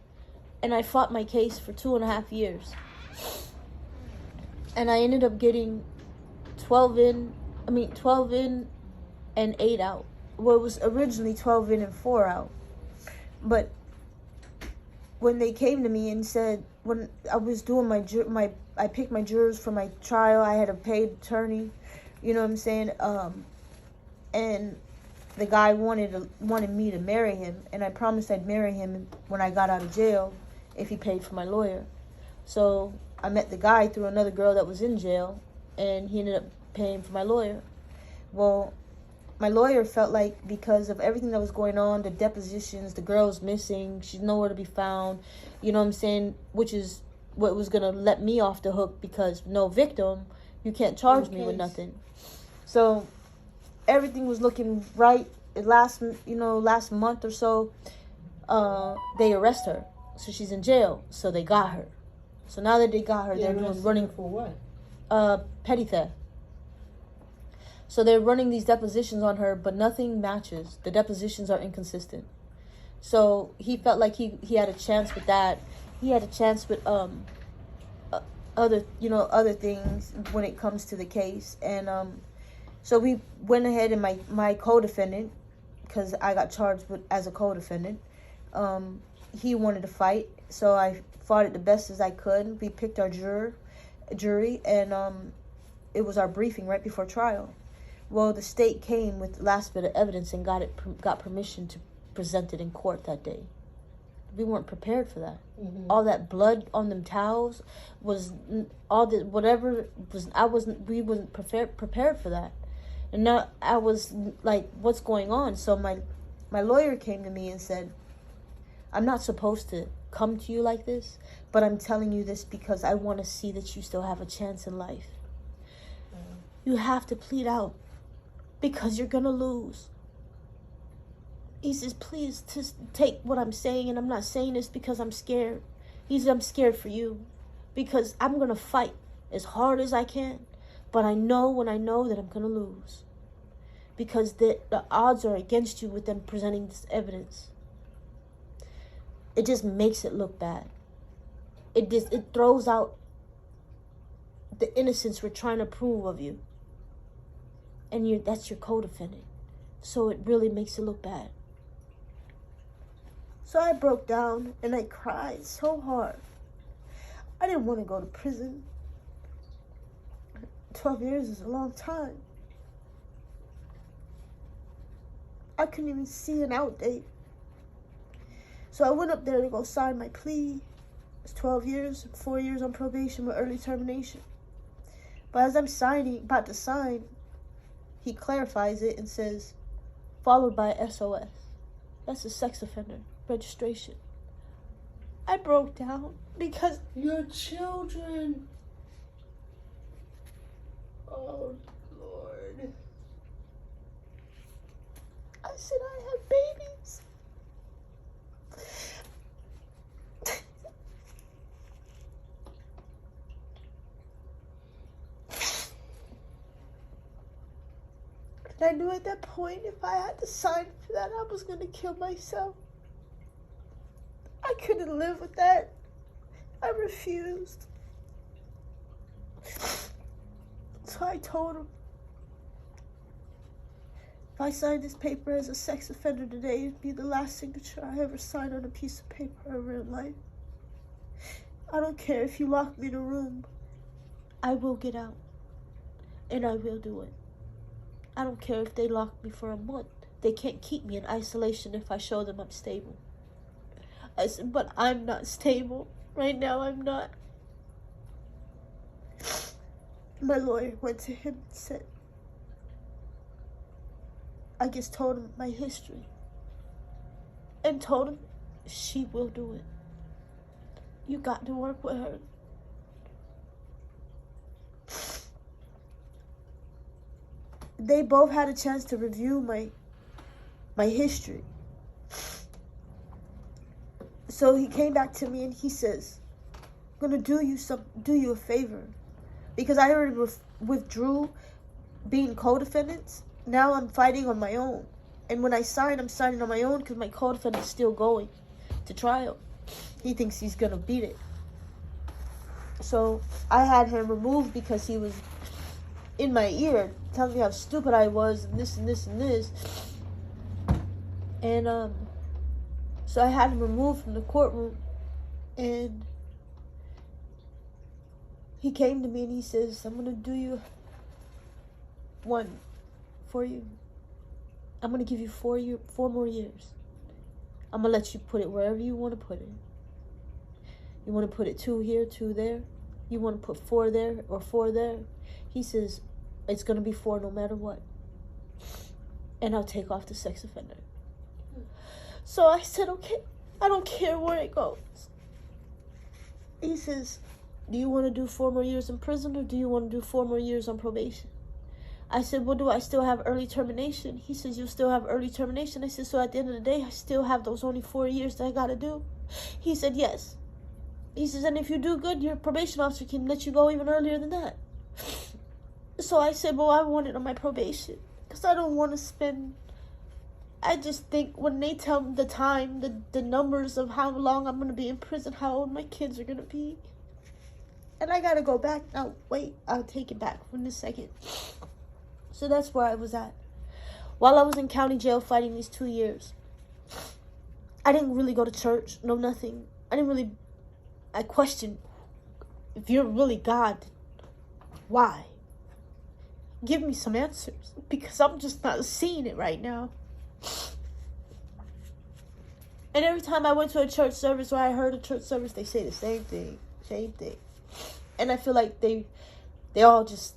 and I fought my case for 2.5 years. And I ended up getting 12 in and 8 out. Well, it was originally 12 in and 4 out. But when they came to me and said, when I was doing I picked my jurors for my trial, I had a paid attorney, you know what I'm saying? And the guy wanted me to marry him, and I promised I'd marry him when I got out of jail if he paid for my lawyer. So I met the guy through another girl that was in jail, and he ended up paying for my lawyer. Well, my lawyer felt like because of everything that was going on, the depositions, the girl's missing, she's nowhere to be found, you know what I'm saying, which is what was going to let me off the hook, because no victim, you can't charge me with nothing. So everything was looking right. Last month or so, they arrest her. So she's in jail. So they got her. So now that they got her, they're running for what? Petty theft. So they're running these depositions on her, but nothing matches. The depositions are inconsistent. So he felt like he had a chance with that. He had a chance with other things when it comes to the case. And so we went ahead, and my co-defendant, because I got charged as a co-defendant, he wanted to fight. So I fought it the best as I could. We picked our jury, and it was our briefing right before trial. Well, the state came with the last bit of evidence and got permission to present it in court that day. We weren't prepared for that. Mm-hmm. All that blood on them towels was all the whatever was. We wasn't prepared for that. And now I was like, what's going on? So my lawyer came to me and said, I'm not supposed to come to you like this, but I'm telling you this because I want to see that you still have a chance in life. You have to plead out because you're going to lose. He says, please just take what I'm saying, and I'm not saying this because I'm scared. He said, I'm scared for you because I'm going to fight as hard as I can, but I know when I know that I'm going to lose because the odds are against you with them presenting this evidence. It just makes it look bad. It throws out the innocence we're trying to prove of you. And that's your co-defendant. So it really makes it look bad. So I broke down and I cried so hard. I didn't want to go to prison. 12 years is a long time. I couldn't even see an out date. So I went up there to go sign my plea. It's 12 years, 4 years on probation with early termination. But as I'm about to sign, he clarifies it and says, followed by SOS. That's a sex offender registration. I broke down because... Your children. Oh, Lord. I said I have babies. And I knew at that point, if I had to sign for that, I was going to kill myself. I couldn't live with that. I refused. So I told him, if I sign this paper as a sex offender today, it'd be the last signature I ever signed on a piece of paper ever in life. I don't care if you lock me in a room. I will get out. And I will do it. I don't care if they lock me for a month. They can't keep me in isolation if I show them I'm stable. I said, but I'm not stable. Right now, I'm not. My lawyer went to him and said, I just told him my history. And told him she will do it. You got to work with her. They both had a chance to review my history. So he came back to me and he says, I'm gonna do you a favor. Because I already withdrew being co-defendants. Now I'm fighting on my own. And when I sign, I'm signing on my own because my co-defendant's still going to trial. He thinks he's gonna beat it. So I had him removed because he was in my ear telling me how stupid I was and this and this and this. And so I had him removed from the courtroom, and he came to me and he says, I'm gonna do you one for you. I'm gonna give you 4 more years. I'm gonna let you put it wherever you want to put it. You want to put it 2 here, 2 there. You want to put 4 there or 4 there. He says, it's gonna be 4 no matter what. And I'll take off the sex offender. So I said, okay, I don't care where it goes. He says, do you want to do 4 more years in prison or do you want to do 4 more years on probation? I said, well, do I still have early termination? He says, you still have early termination. I said, so at the end of the day, I still have those only 4 years that I got to do? He said, yes. He says, and if you do good, your probation officer can let you go even earlier than that. So I said, well, I want it on my probation because I don't want to spend... I just think when they tell me the time, the numbers of how long I'm going to be in prison, how old my kids are going to be. And I got to go back. Now, wait, I'll take it back in a second. So that's where I was at. While I was in county jail fighting these 2 years, I didn't really go to church. No, nothing. I questioned, if you're really God, why? Give me some answers. Because I'm just not seeing it right now. And every time I went to a church service or I heard a church service, they say the same thing. And I feel like they all just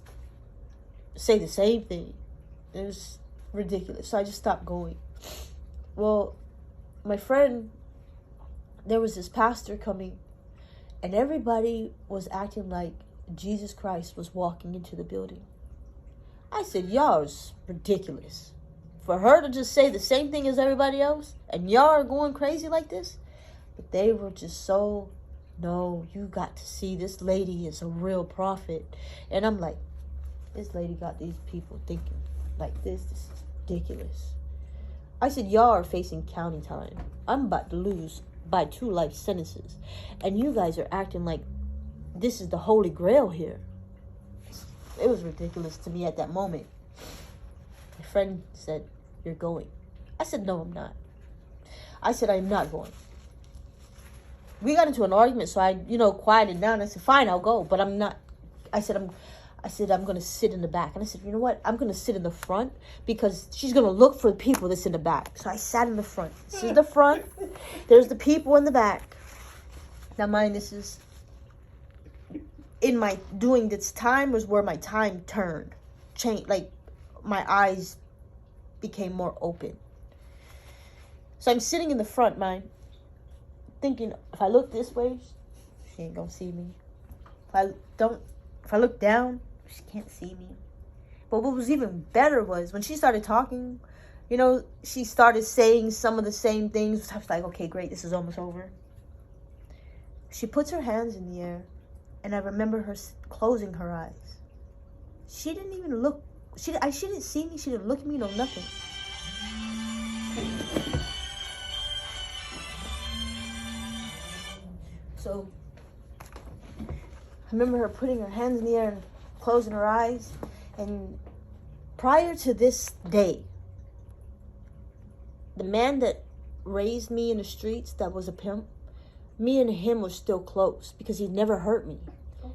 say the same thing. It was ridiculous. So I just stopped going. Well, my friend, there was this pastor coming, and everybody was acting like Jesus Christ was walking into the building. I said, y'all is ridiculous. For her to just say the same thing as everybody else, and y'all are going crazy like this. But they were just so, no, you got to see this lady is a real prophet. And I'm like, this lady got these people thinking like this. This is ridiculous. I said, y'all are facing county time. I'm about to lose by 2 life sentences. And you guys are acting like this is the holy grail here. It was ridiculous to me at that moment. My friend said, you're going. I said, no, I'm not. I said, I'm not going. We got into an argument, so I, quieted down. I said, fine, I'll go, but I'm not. I said, I'm going to sit in the back. And I said, you know what? I'm going to sit in the front because she's going to look for the people that's in the back. So I sat in the front. This is the front. There's the people in the back. Now, mind, this is in my doing this time was where my time changed, like my eyes became more open. So I'm sitting in the front, mind, thinking, if I look this way, she ain't gonna see me. If I look down, she can't see me. But what was even better was when she started talking, she started saying some of the same things. I was like, okay, great, this is almost over. She puts her hands in the air, and I remember her closing her eyes. She didn't even look She didn't see me. She didn't look at me. No, nothing. So I remember her putting her hands in the air and closing her eyes. And prior to this day, the man that raised me in the streets, that was a pimp, me and him were still close because he never hurt me.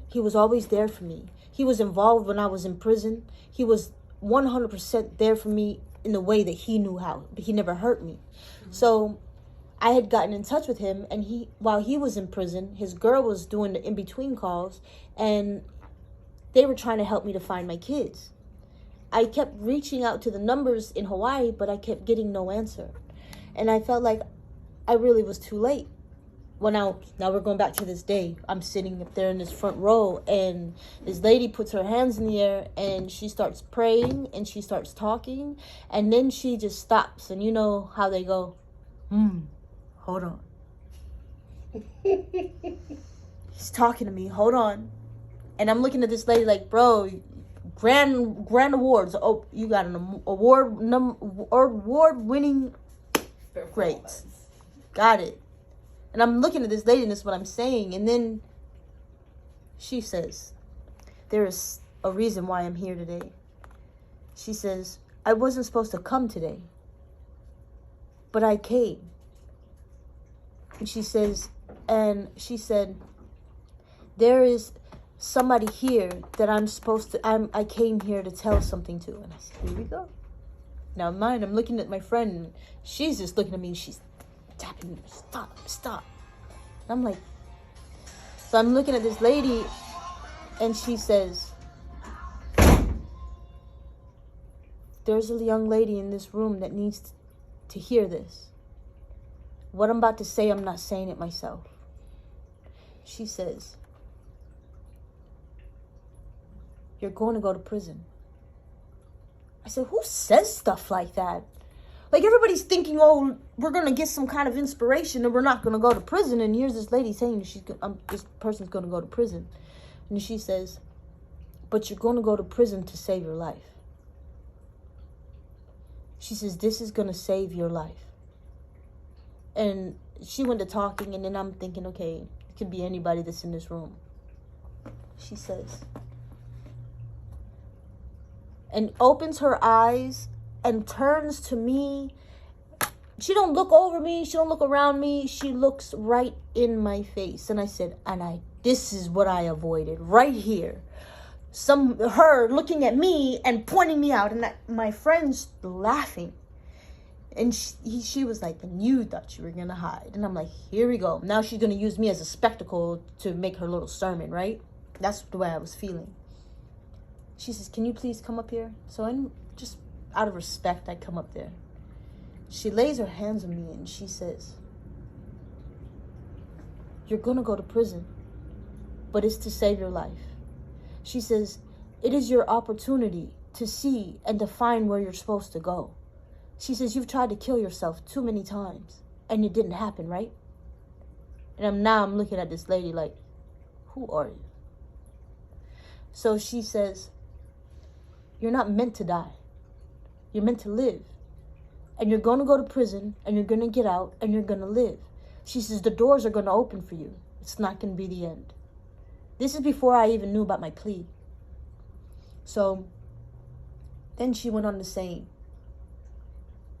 He was always there for me. He was involved when I was in prison. He was 100% there for me in the way that he knew how, but he never hurt me. So I had gotten in touch with him, and while he was in prison, his girl was doing the in-between calls, and they were trying to help me to find my kids. I kept reaching out to the numbers in Hawaii, but I kept getting no answer. And I felt like I really was too late. Well, now we're going back to this day. I'm sitting up there in this front row, and this lady puts her hands in the air, and she starts praying, and she starts talking, and then she just stops. And you know how they go, hold on. He's talking to me, hold on. And I'm looking at this lady like, bro, grand awards. Oh, you got an award-winning, great, got it. And I'm looking at this lady, and this is what I'm saying. And then she says, there is a reason why I'm here today. She says, I wasn't supposed to come today, but I came. And she said, there is somebody here that I came here to tell something to. And I said, here we go. Now mind, I'm looking at my friend. She's just looking at me, and she's tapping, stop. And I'm like, so I'm looking at this lady, and she says, there's a young lady in this room that needs to hear this. What I'm about to say, I'm not saying it myself. She says, you're going to go to prison. I said, who says stuff like that? Like, everybody's thinking, oh, we're going to get some kind of inspiration and we're not going to go to prison. And here's this lady saying this person's going to go to prison. And she says, but you're going to go to prison to save your life. She says, this is going to save your life. And she went to talking, and then I'm thinking, okay, it could be anybody that's in this room. She says, and opens her eyes and turns to me. She don't look over me. She don't look around me. She looks right in my face. And I said, this is what I avoided right here. Her looking at me and pointing me out, and my friend's laughing. And she was like, and you thought you were going to hide. And I'm like, here we go. Now she's going to use me as a spectacle to make her little sermon, right? That's the way I was feeling. She says, can you please come up here? So I'm just out of respect, I come up there. She lays her hands on me and she says, you're going to go to prison, but it's to save your life. She says, it is your opportunity to see and to find where you're supposed to go. She says, you've tried to kill yourself too many times and it didn't happen, right? And I'm looking at this lady like, who are you? So she says, you're not meant to die. You're meant to live. And you're going to go to prison, and you're going to get out, and you're going to live. She says, the doors are going to open for you. It's not going to be the end. This is before I even knew about my plea. So then she went on to saying,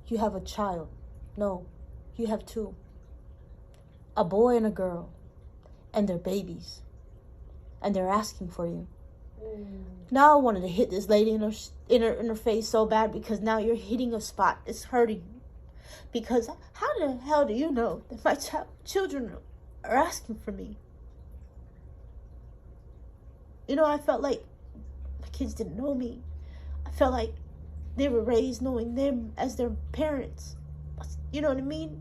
you have a child. No, you have two. A boy and a girl. And they're babies. And they're asking for you. Now I wanted to hit this lady in her face so bad, because now you're hitting a spot. It's hurting. Because how the hell do you know that my children are asking for me? You know, I felt like my kids didn't know me. I felt like they were raised knowing them as their parents. You know what I mean?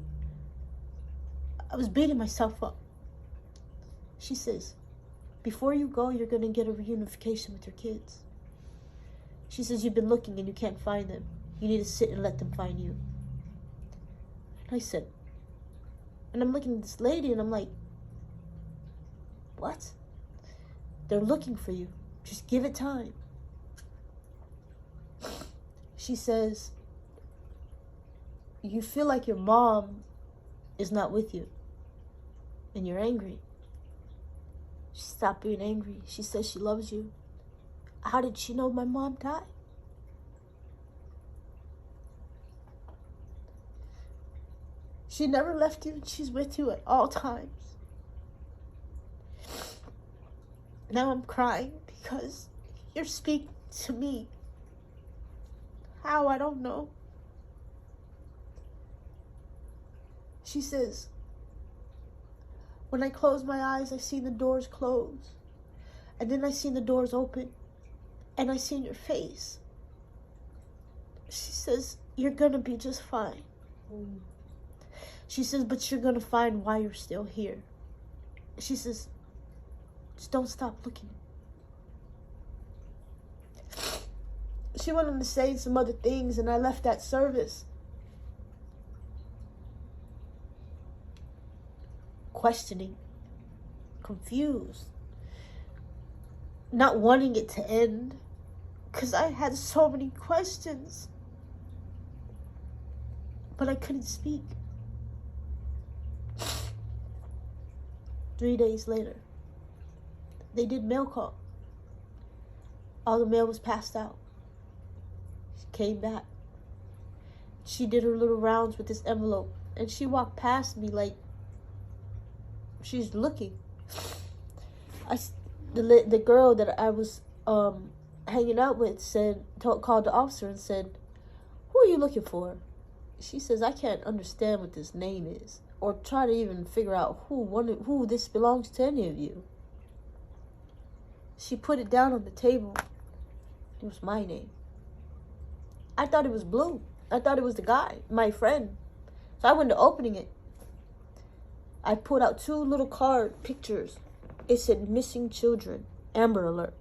I was beating myself up. She says, before you go, you're going to get a reunification with your kids. She says, you've been looking and you can't find them. You need to sit and let them find you. And I said, and I'm looking at this lady and I'm like, what? They're looking for you. Just give it time. She says, you feel like your mom is not with you and you're angry. Stop being angry. She says she loves you. How did she know my mom died? She never left you and she's with you at all times. Now I'm crying because you're speaking to me. How? I don't know. She says, when I close my eyes, I see the doors close. And then I see the doors open. And I see your face. She says, you're gonna be just fine. She says, but you're gonna find why you're still here. She says, just don't stop looking. She went on to say some other things, and I left that service questioning, confused, not wanting it to end, because I had so many questions, but I couldn't speak. 3 days later, they did mail call. All the mail was passed out. She came back. She did her little rounds with this envelope, and she walked past me like she's looking. The girl that I was hanging out with called the officer and said, "Who are you looking for?" She says, "I can't understand what this name is, or try to even figure out who this belongs to any of you." She put it down on the table. It was my name. I thought it was Blue. I thought it was the guy, my friend. So I went to opening it. I pulled out 2 little card pictures. It said missing children, Amber Alert.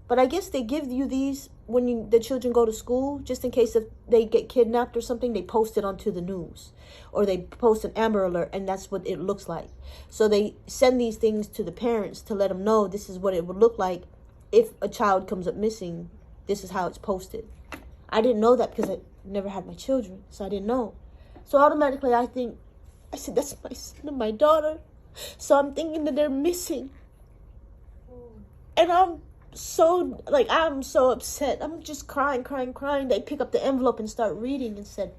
But I guess they give you these when the children go to school, just in case if they get kidnapped or something, they post it onto the news. Or they post an Amber Alert, and that's what it looks like. So they send these things to the parents to let them know this is what it would look like if a child comes up missing. This is how it's posted. I didn't know that because I never had my children, so I didn't know. So automatically I said, that's my son and my daughter. So I'm thinking that they're missing. And I'm so upset. I'm just crying. They pick up the envelope and start reading and said,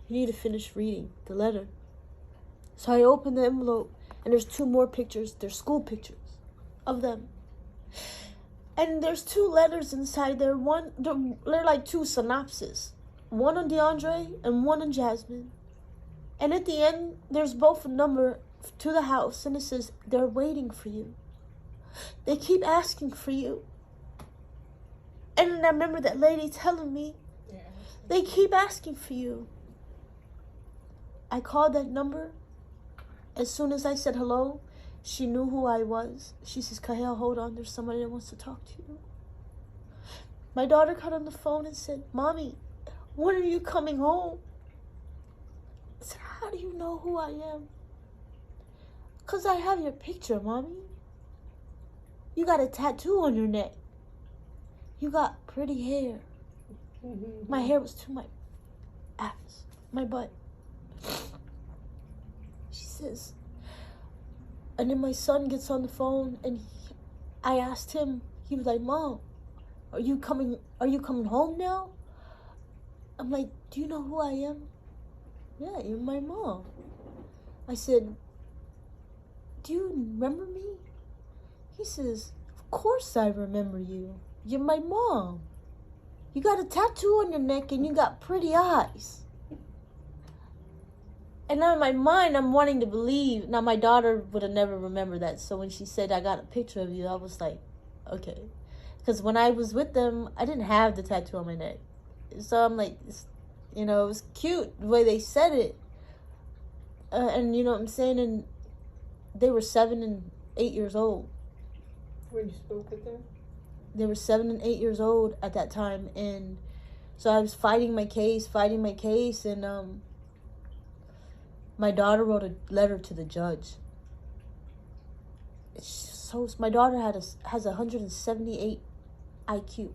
"You need to finish reading the letter." So I opened the envelope and there's 2 more pictures. They're school pictures of them. And there's 2 letters inside there. They're like 2 synopses. One on DeAndre and one on Jasmine. And at the end, there's both a number to the house, and it says, "They're waiting for you. They keep asking for you." And I remember that lady telling me, "They keep asking for you." I called that number. As soon as I said hello, she knew who I was. She says, "Kale, hold on. There's somebody that wants to talk to you." My daughter got on the phone and said, "Mommy, when are you coming home?" I said, "How do you know who I am?" "'Cause I have your picture, Mommy. You got a tattoo on your neck. You got pretty hair." My hair was to my ass, my butt. She says, and then my son gets on the phone and I asked him, he was like, "Mom, are you coming home now?" I'm like, "Do you know who I am?" "Yeah, you're my mom." I said, "Do you remember me?" He says, "Of course I remember you. You're my mom. You got a tattoo on your neck and you got pretty eyes." And now in my mind, I'm wanting to believe. Now, my daughter would have never remembered that. So when she said, "I got a picture of you," I was like, okay. Because when I was with them, I didn't have the tattoo on my neck. So I'm like, it was cute the way they said it. And you know what I'm saying? And they were 7 and 8 years old. When you spoke with them? They were 7 and 8 years old at that time. And so I was fighting my case. And my daughter wrote a letter to the judge. My daughter has 178 IQ.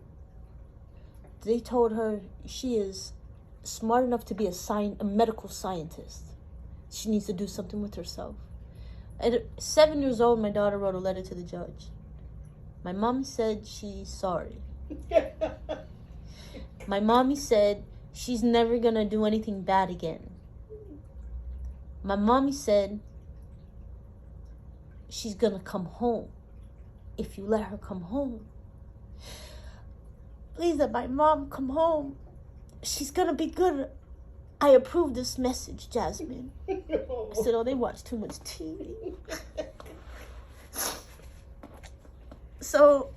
they told her she is smart enough to be a medical scientist. She needs to do something with herself. At 7 years old, my daughter wrote a letter to the judge. My mom said she's sorry. My mommy said she's never gonna do anything bad again. My mommy said she's gonna come home if you let her come home. Please let my mom come home. She's gonna be good. I approve this message, Jasmine. I said, oh, they watch too much TV. So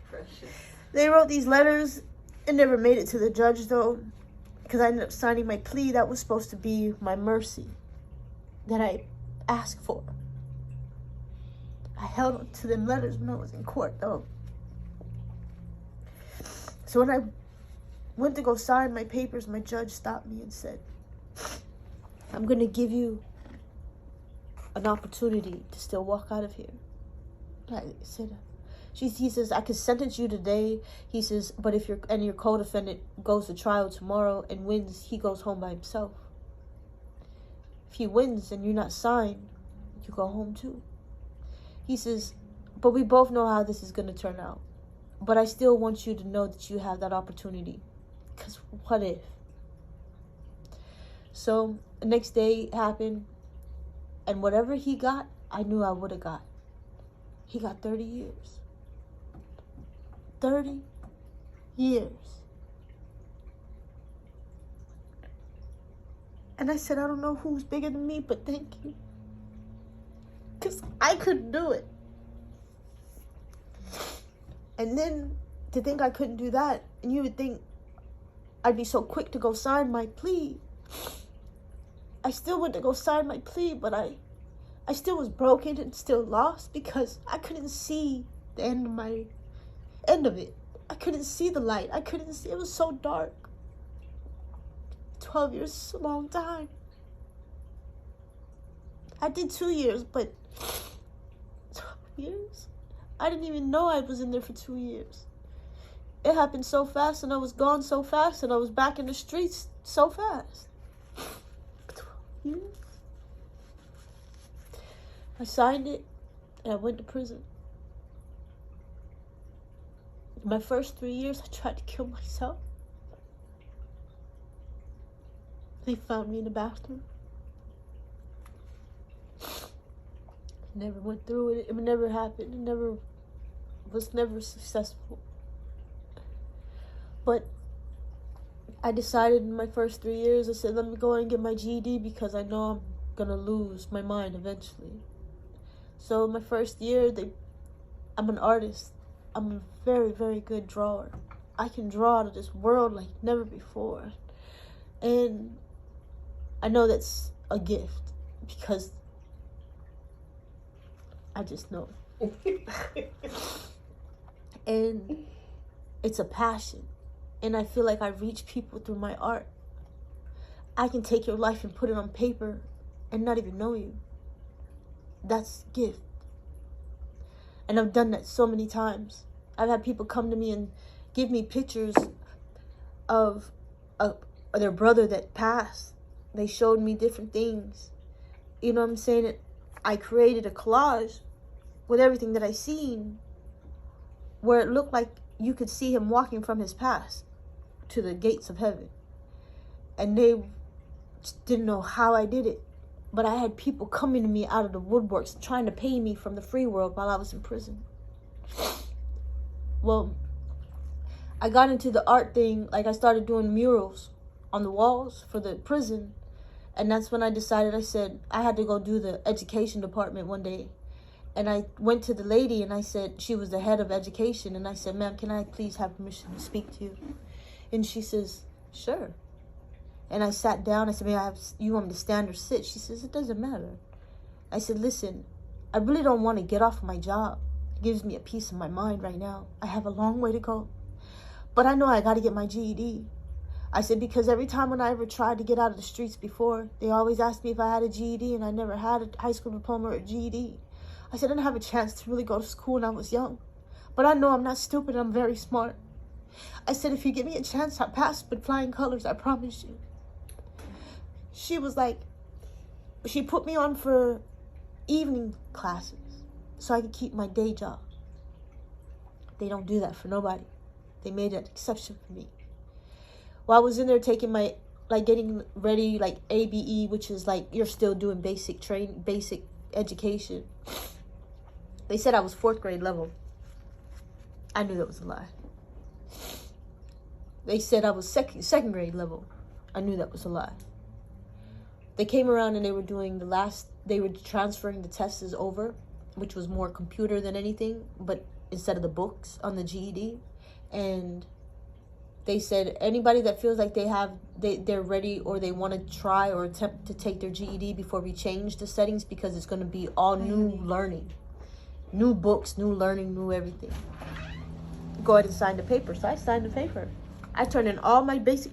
Precious. they wrote these letters. It never made it to the judge, though, because I ended up signing my plea. That was supposed to be my mercy that I asked for. I held on to them letters when I was in court, though. So when I went to go sign my papers, my judge stopped me and said, I'm going to give you an opportunity to still walk out of here. I said, he says, I could sentence you today. He says, but if your co-defendant goes to trial tomorrow and wins, he goes home by himself. If he wins and you're not signed, you go home too. He says, but we both know how this is going to turn out. But I still want you to know that you have that opportunity. Because what if? So the next day happened. And whatever he got, I knew I would have got. He got 30 years. 30 years. And I said, I don't know who's bigger than me, but thank you. Because I couldn't do it. And then to think I couldn't do that, and you would think I'd be so quick to go sign my plea. I still went to go sign my plea, but I still was broken and still lost because I couldn't see the end of it. I couldn't see the light. I couldn't see. It was so dark. 12 years is a long time. I did 2 years, but 12 years? I didn't even know I was in there for 2 years. It happened so fast, and I was gone so fast, and I was back in the streets so fast. 12 years? I signed it, and I went to prison. My first 3 years, I tried to kill myself. They found me in the bathroom. Never went through it. It never happened. It was never successful. But I decided in my first 3 years, I said, let me go and get my GED because I know I'm going to lose my mind eventually. So my first year, I'm an artist. I'm a very, very good drawer. I can draw to this world like never before. And I know that's a gift because I just know. And it's a passion. And I feel like I reach people through my art. I can take your life and put it on paper and not even know you. That's a gift. And I've done that so many times. I've had people come to me and give me pictures of their brother that passed. They showed me different things. You know what I'm saying? I created a collage with everything that I seen where it looked like you could see him walking from his past to the gates of heaven. And they just didn't know how I did it. But I had people coming to me out of the woodworks trying to pay me from the free world while I was in prison. Well, I got into the art thing. Like I started doing murals on the walls for the prison. And that's when I decided, I said, I had to go do the education department one day. And I went to the lady and I said, she was the head of education. And I said, ma'am, can I please have permission to speak to you? And she says, sure. And I sat down. I said, you want me to stand or sit? She says, it doesn't matter. I said, listen, I really don't want to get off my job. It gives me a peace of my mind right now. I have a long way to go. But I know I got to get my GED. I said, because every time when I ever tried to get out of the streets before, they always asked me if I had a GED, and I never had a high school diploma or a GED. I said, I didn't have a chance to really go to school when I was young. But I know I'm not stupid. I'm very smart. I said, if you give me a chance, I'll pass with flying colors, I promise you. She was like, she put me on for evening classes so I could keep my day job. They don't do that for nobody. They made an exception for me. While I was in there taking my, like, getting ready, like, ABE, which is like, you're still doing basic education. They said I was 4th grade level. I knew that was a lie. They said I was second grade level. I knew that was a lie. They came around and they were doing they were transferring the tests over, which was more computer than anything, but instead of the books on the GED. And they said anybody that feels like they're ready or they want to try or attempt to take their GED before we change the settings, because it's going to be all new learning, new books, new learning, new everything. Go ahead and sign the paper. So I signed the paper. I turned in all my basic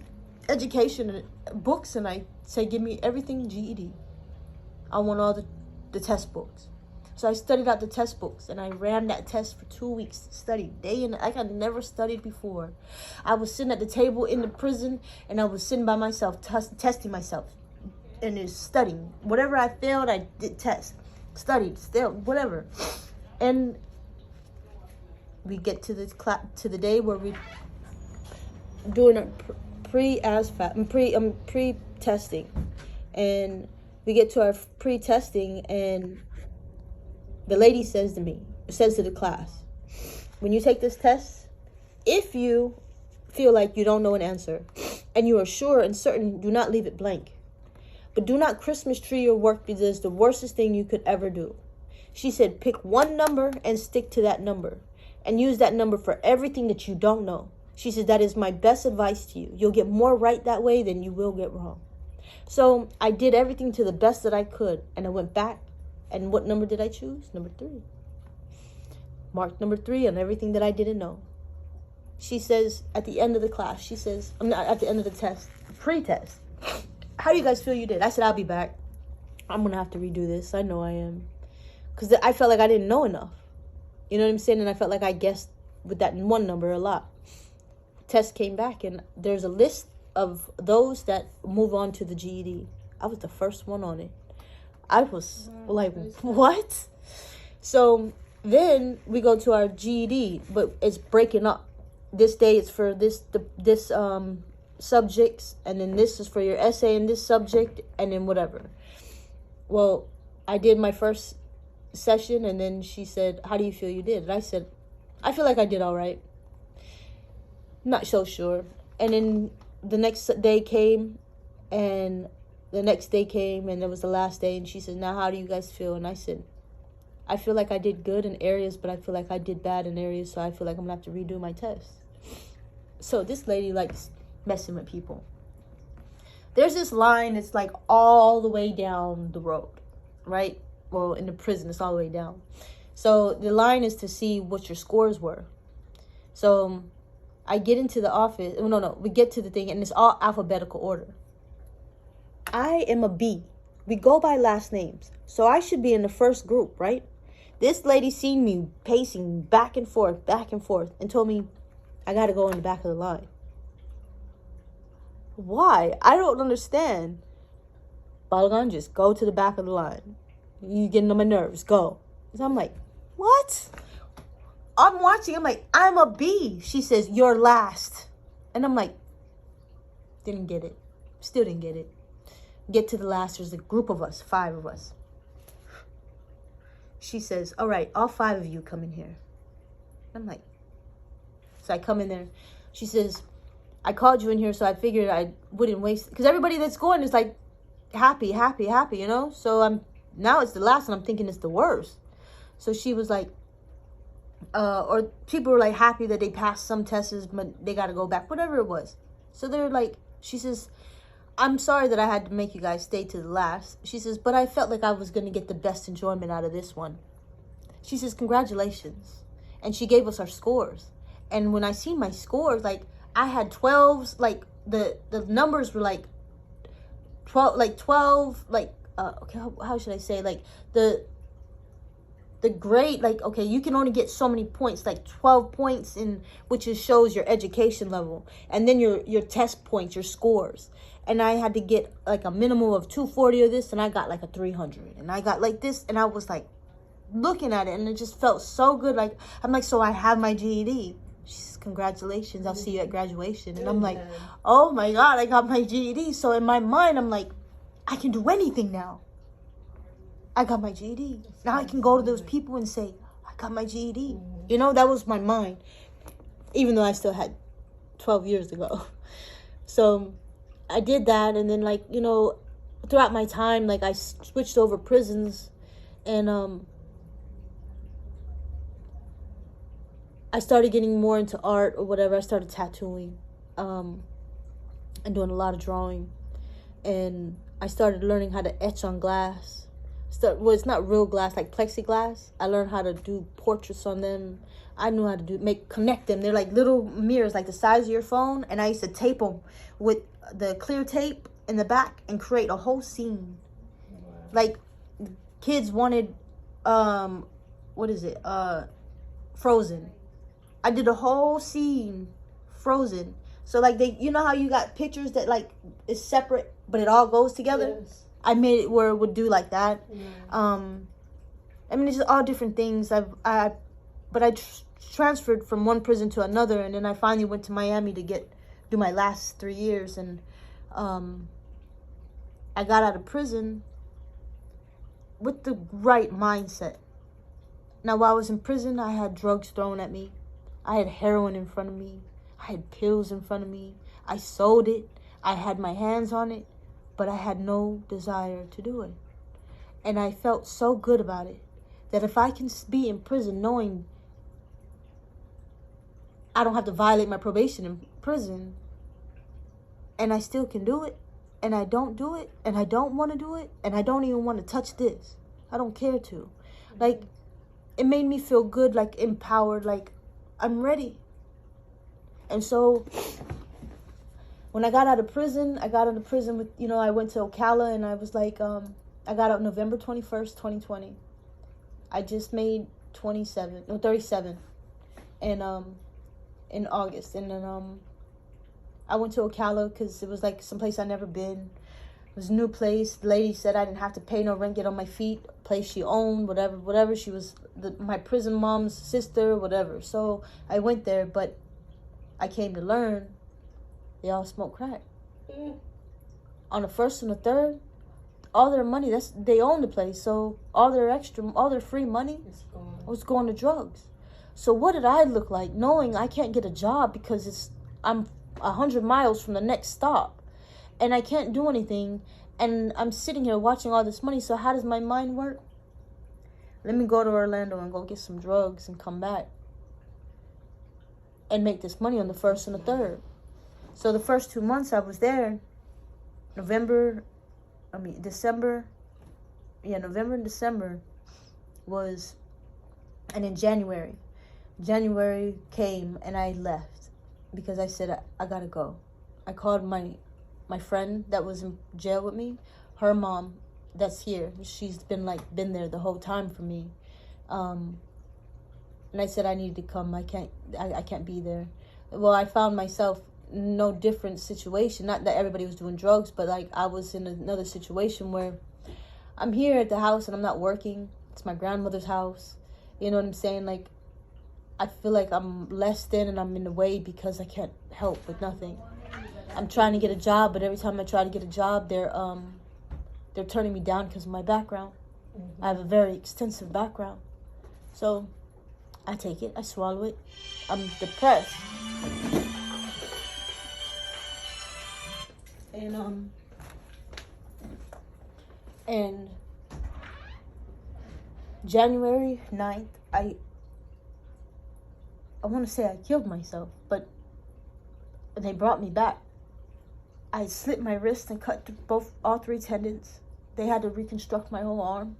education books and I said, give me everything GED. I want all the test books. So I studied out the test books and I ran that test for 2 weeks. Studied day and night. I had never studied before. I was sitting at the table in the prison and I was sitting by myself, testing myself and just studying. Whatever I failed, I did test. Studied, still, whatever. And we get to the day where we doing a pre-testing, and we get to our pre-testing, and the lady says to the class, when you take this test, if you feel like you don't know an answer and you are sure and certain, do not leave it blank. But do not Christmas tree your work, because it's the worstest thing you could ever do. She said, pick one number and stick to that number and use that number for everything that you don't know. She said, that is my best advice to you. You'll get more right that way than you will get wrong. So I did everything to the best that I could. And I went back. And what number did I choose? Number 3. Marked number 3 on everything that I didn't know. She says at the end of the class, she says, I'm not at the end of the test, pre-test, how do you guys feel you did? I said, I'll be back. I'm going to have to redo this. I know I am. Because I felt like I didn't know enough. You know what I'm saying? And I felt like I guessed with that one number a lot. Test came back and there's a list of those that move on to the GED. I was the first one on it. I was like, what? So then we go to our GED, but it's breaking up. This day it's for this subjects, and then this is for your essay in this subject, and then whatever. Well, I did my first session, and then she said, how do you feel you did? And I said, I feel like I did all right. Not so sure. And then the next day came, and the next day came, and it was the last day, and she said, now how do you guys feel? And I said, I feel like I did good in areas, but I feel like I did bad in areas, so I feel like I'm going to have to redo my test. So this lady likes messing with people. There's this line, it's like all the way down the road, right? Well, in the prison, it's all the way down. So the line is to see what your scores were. So I get into the office. We get to the thing, and it's all alphabetical order. I am a B. We go by last names. So I should be in the first group, right? This lady seen me pacing back and forth, and told me I got to go in the back of the line. Why? I don't understand. Balagan, just go to the back of the line. You getting on my nerves. Go. So I'm like, what? I'm watching. I'm like, I'm a B. She says, you're last. And I'm like, didn't get it. Still didn't get it. Get to the last. There's a group of us, 5 of us. She says, all right, all 5 of you come in here. I'm like, so I come in there. She says, I called you in here, so I figured I wouldn't waste, because everybody that's going is like happy, you know? So now it's the last, and I'm thinking it's the worst. So she was like, or people were like happy that they passed some tests, but they got to go back, whatever it was. So they're like, she says, I'm sorry that I had to make you guys stay to the last. She says, but I felt like I was going to get the best enjoyment out of this one. She says, congratulations. And she gave us our scores. And when I seen my scores, like I had 12s, like the numbers were like 12, okay, how should I say? Like the grade, like, okay, you can only get so many points, like 12 points, in which is shows your education level, and then your test points, your scores. And I had to get like a minimum of 240 of this, and I got like a 300, and I got like this, and I was like looking at it, and it just felt so good. Like, I'm like, so I have my GED. She says, congratulations, I'll see you at graduation. And I'm like, oh my God, I got my GED. So in my mind, I'm like, I can do anything now. I got my GED. Now I can go to those people and say, I got my GED. You know, that was my mind. Even though I still had 12 years to go. So I did that. And then, like, you know, throughout my time, like, I switched over prisons. And I started getting more into art or whatever. I started tattooing and doing a lot of drawing. And I started learning how to etch on glass. Well, it's not real glass, like plexiglass. I learned how to do portraits on them. I knew how to connect them. They're like little mirrors, like the size of your phone. And I used to tape them with the clear tape in the back and create a whole scene. Like, kids wanted, Frozen. I did a whole scene, Frozen. So, like, you know how you got pictures that, like, is separate, but it all goes together? Yes. I made it where it would do like that. Yeah. I mean, it's just all different things. But I transferred from one prison to another, and then I finally went to Miami to do my last 3 years. And I got out of prison with the right mindset. Now, while I was in prison, I had drugs thrown at me. I had heroin in front of me. I had pills in front of me. I sold it. I had my hands on it. But I had no desire to do it. And I felt so good about it that if I can be in prison knowing I don't have to violate my probation in prison, and I still can do it, and I don't do it, and I don't want to do it, and I don't even want to touch this. I don't care to. Like, it made me feel good, like empowered, like I'm ready. And so when I got out of prison, with, you know, I went to Ocala, and I was like, I got out November 21st, 2020. I just made 37. And, in August. And then, I went to Ocala because it was like someplace I'd never been. It was a new place. The lady said I didn't have to pay no rent, get on my feet. A place she owned, whatever. She was my prison mom's sister, whatever. So I went there, but I came to learn they all smoke crack. On the first and the third, all their money, they own the place, so all their free money was going to drugs. So what did I look like, knowing I can't get a job because I'm 100 miles from the next stop, and I can't do anything, and I'm sitting here watching all this money. So how does my mind work? Let me go to Orlando and go get some drugs and come back and make this money on the first and the third. So the first 2 months I was there, November and December was, and in January came and I left because I said, I gotta go. I called my friend that was in jail with me, her mom that's here. She's been there the whole time for me. And I said I needed to come. I can't be there. Well, I found myself no different situation. Not that everybody was doing drugs, but like I was in another situation where I'm here at the house and I'm not working. It's my grandmother's house. You know what I'm saying? Like, I feel like I'm less than and I'm in the way because I can't help with nothing. I'm trying to get a job, but every time I try to get a job, they're turning me down because of my background. I have a very extensive background. So I take it, I swallow it. I'm depressed. And January 9th, I want to say I killed myself, but they brought me back. I slit my wrist and cut all 3 tendons. They had to reconstruct my whole arm.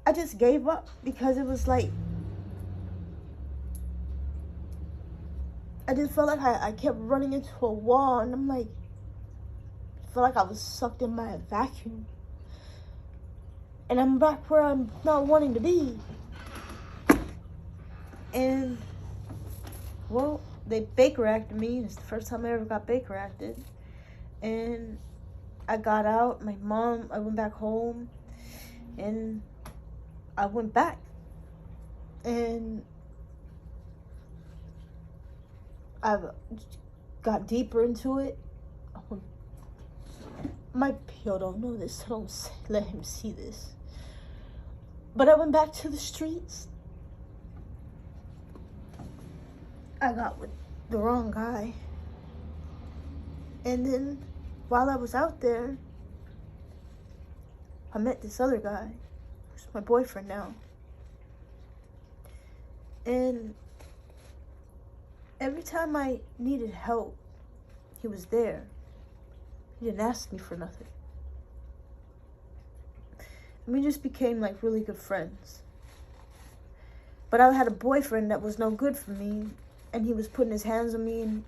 I just gave up because it was like, I just felt like I kept running into a wall, and I'm like, I felt like I was sucked in by a vacuum. And I'm back where I'm not wanting to be. And, well, they Baker acted me. It's the first time I ever got Baker acted. And I got out. I went back home. And I went back. And I got deeper into it. My PO don't know this, so don't let him see this. But I went back to the streets. I got with the wrong guy. And then while I was out there, I met this other guy, who's my boyfriend now. And every time I needed help, he was there. He didn't ask me for nothing. And we just became like really good friends. But I had a boyfriend that was no good for me, and he was putting his hands on me, and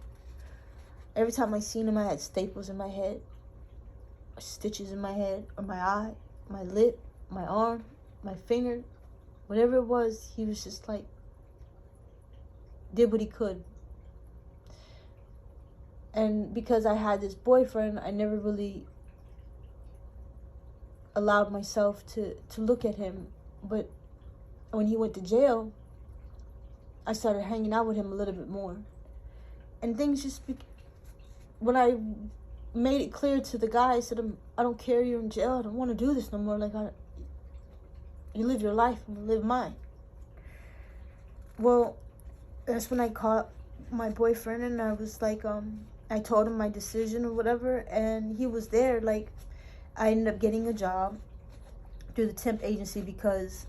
every time I seen him, I had staples in my head, stitches in my head, or my eye, my lip, my arm, my finger, whatever it was. He was just like, did what he could. And because I had this boyfriend, I never really allowed myself to look at him. But when he went to jail, I started hanging out with him a little bit more. And things just when I made it clear to the guy, I said, I don't care, you're in jail. I don't want to do this no more. Like, you live your life, I'm going to live mine. Well, that's when I caught my boyfriend, and I was like, I told him my decision or whatever, and he was there. Like, I ended up getting a job through the temp agency because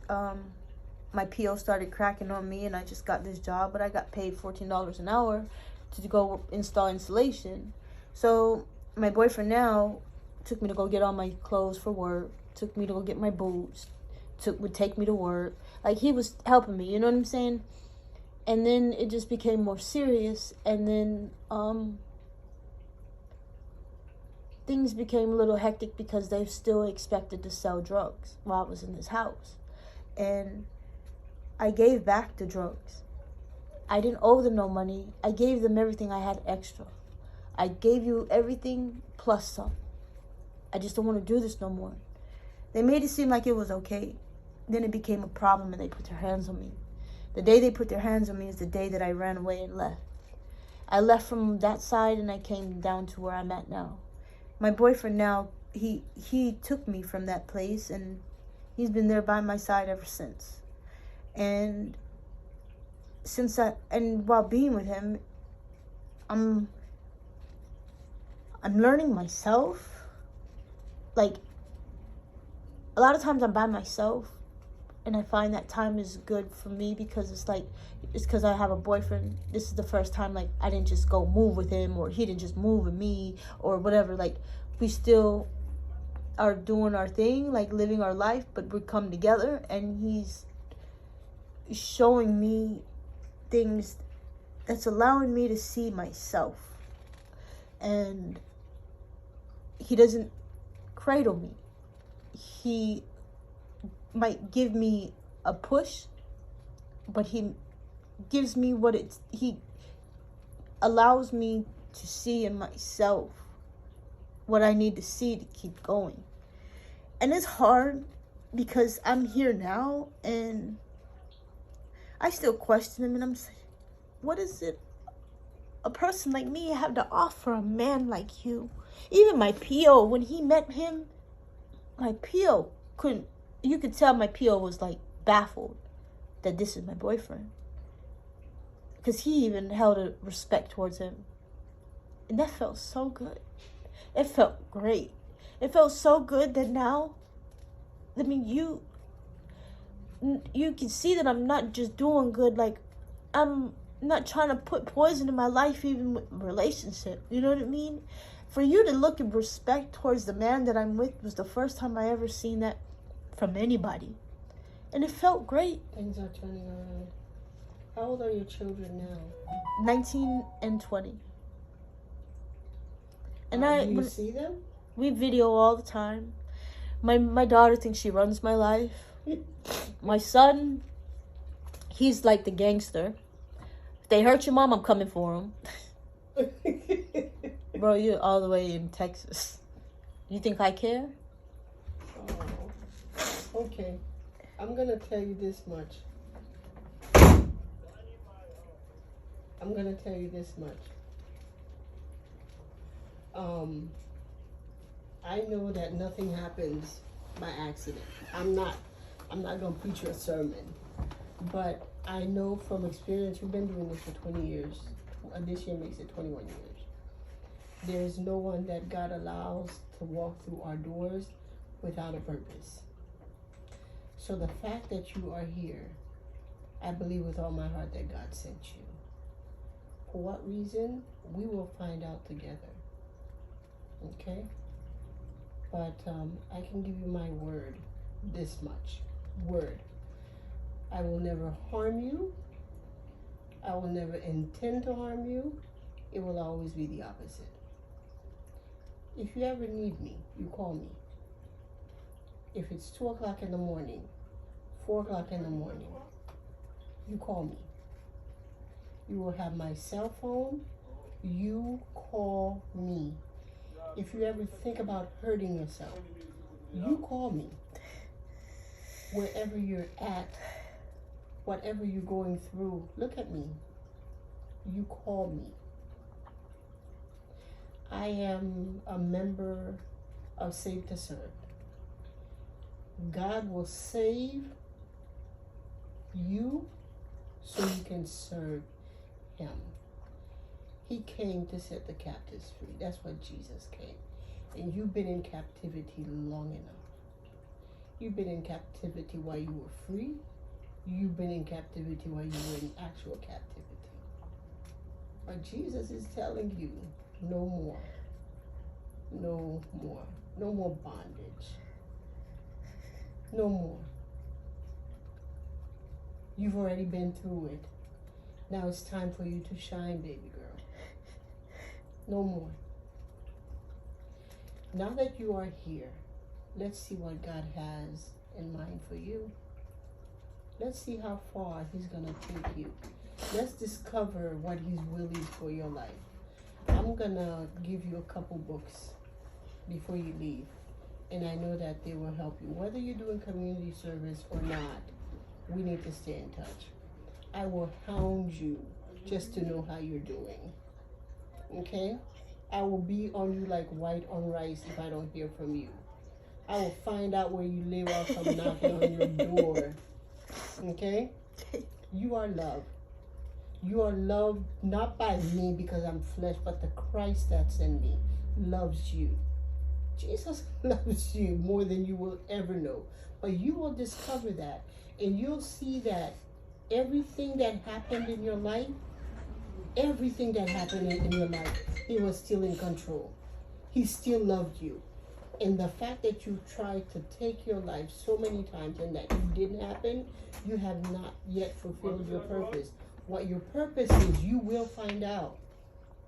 my PO started cracking on me, and I just got this job, but I got paid $14 an hour to go install insulation. So my boyfriend now took me to go get all my clothes for work, took me to go get my boots, would take me to work. Like, he was helping me, you know what I'm saying? And then it just became more serious, and then things became a little hectic because they still expected to sell drugs while I was in this house. And I gave back the drugs. I didn't owe them no money. I gave them everything I had extra. I gave you everything plus some. I just don't want to do this no more. They made it seem like it was okay. Then it became a problem, and they put their hands on me. The day they put their hands on me is the day that I ran away and left. I left from that side, and I came down to where I'm at now. My boyfriend now, he took me from that place, and he's been there by my side ever since. And while being with him, I'm learning myself. Like, a lot of times I'm by myself, and I find that time is good for me because it's because I have a boyfriend. This is the first time, like, I didn't just go move with him, or he didn't just move with me, or whatever. Like, we still are doing our thing, like, living our life, but we come together, and he's showing me things that's allowing me to see myself. And he doesn't cradle me. He might give me a push, but he gives me he allows me to see in myself what I need to see to keep going. And it's hard because I'm here now, and I still question him, and I'm saying, what is it a person like me have to offer a man like you? Even my PO, when he met him, my PO couldn't, you could tell my PO was like baffled that this is my boyfriend. Because he even held a respect towards him. And that felt so good. It felt great. It felt so good that now, I mean, you can see that I'm not just doing good. Like, I'm not trying to put poison in my life, even with relationship. You know what I mean? For you to look and respect towards the man that I'm with was the first time I ever seen that from anybody. And it felt great. Things are turning around. How old are your children now? 19 and 20. And Do you see them? we video all the time. My daughter thinks she runs my life. My son, he's like the gangster. If they hurt your mom, I'm coming for him. Bro, you're all the way in Texas. You think I care? Oh, okay. I'm gonna tell you this much. I know that nothing happens by accident. I'm not gonna preach you a sermon, but I know from experience, we've been doing this for 20 years. This year makes it 21 years. There's no one that God allows to walk through our doors without a purpose. So the fact that you are here, I believe with all my heart that God sent you. For what reason? We will find out together. Okay? But I can give you my word, this much. Word. I will never harm you. I will never intend to harm you. It will always be the opposite. If you ever need me, you call me. If it's 2 o'clock in the morning, 4 o'clock in the morning, you call me. You will have my cell phone. You call me. If you ever think about hurting yourself, you call me. Wherever you're at, whatever you're going through, look at me. You call me. I am a member of Save to Serve. God will save you so you can serve Him. He came to set the captives free. That's what Jesus came. And you've been in captivity long enough. You've been in captivity while you were free. You've been in captivity while you were in actual captivity. But Jesus is telling you, no more. No more. No more bondage. No more. You've already been through it. Now it's time for you to shine, baby girl. No more. Now that you are here, let's see what God has in mind for you. Let's see how far He's going to take you. Let's discover what He's willing for your life. I'm going to give you a couple books before you leave. And I know that they will help you. Whether you're doing community service or not, we need to stay in touch. I will hound you just to know how you're doing. Okay? I will be on you like white on rice if I don't hear from you. I will find out where you live while I'm knocking on your door. Okay? You are loved. You are loved not by me because I'm flesh, but the Christ that's in me loves you. Jesus loves you more than you will ever know. But you will discover that, and you'll see that everything that happened in your life, He was still in control. He still loved you. And the fact that you tried to take your life so many times and that it didn't happen, you have not yet fulfilled your purpose. What your purpose is, you will find out.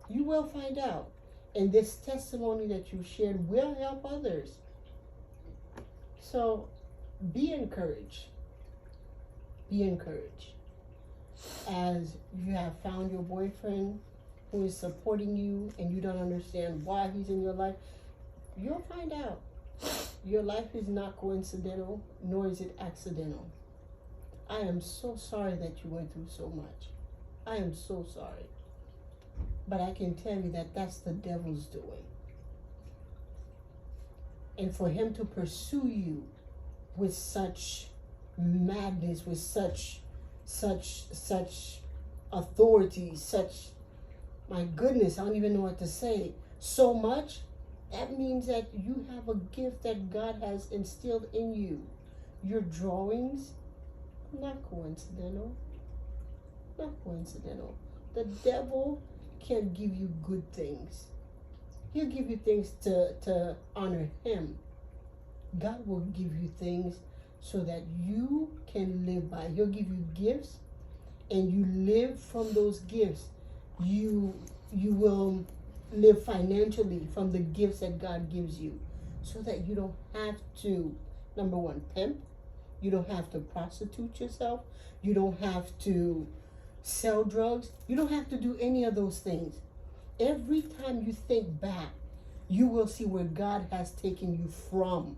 You will find out. And this testimony that you shared will help others. So be encouraged. Be encouraged. As you have found your boyfriend who is supporting you and you don't understand why he's in your life, you'll find out. Your life is not coincidental, nor is it accidental. I am so sorry that you went through so much. I am so sorry. But I can tell you that that's the devil's doing. And for him to pursue you with such madness, with such authority, my goodness, I don't even know what to say, so much, that means that you have a gift that God has instilled in you. Your drawings, not coincidental. Not coincidental. The devil can't give you good things. He'll give you things to honor him. God will give you things so that you can live by. He'll give you gifts, and you live from those gifts. You will live financially from the gifts that God gives you. so that you don't have to, number one, pimp. You don't have to prostitute yourself. You don't have to sell drugs. You don't have to do any of those things. Every time you think back, you will see where God has taken you from.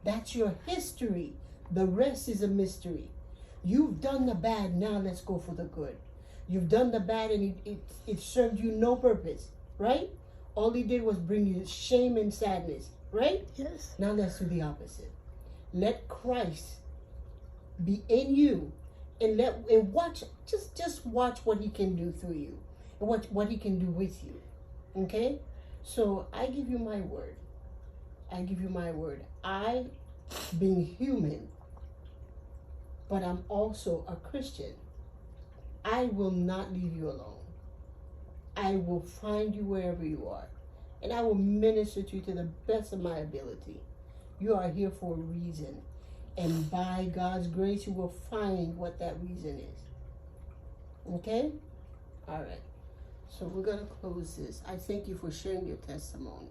That's your history. The rest is a mystery. You've done the bad, now let's go for the good. You've done the bad and it served you no purpose, right? All he did was bring you shame and sadness, right? Yes. Now let's do the opposite. Let Christ be in you and watch, just watch what he can do through you and what he can do with you. Okay? So I give you my word. I give you my word. I, being human, but I'm also a Christian, I will not leave you alone. I will find you wherever you are. And I will minister to you to the best of my ability. You are here for a reason. And by God's grace, you will find what that reason is. Okay? All right. So we're going to close this. I thank you for sharing your testimony.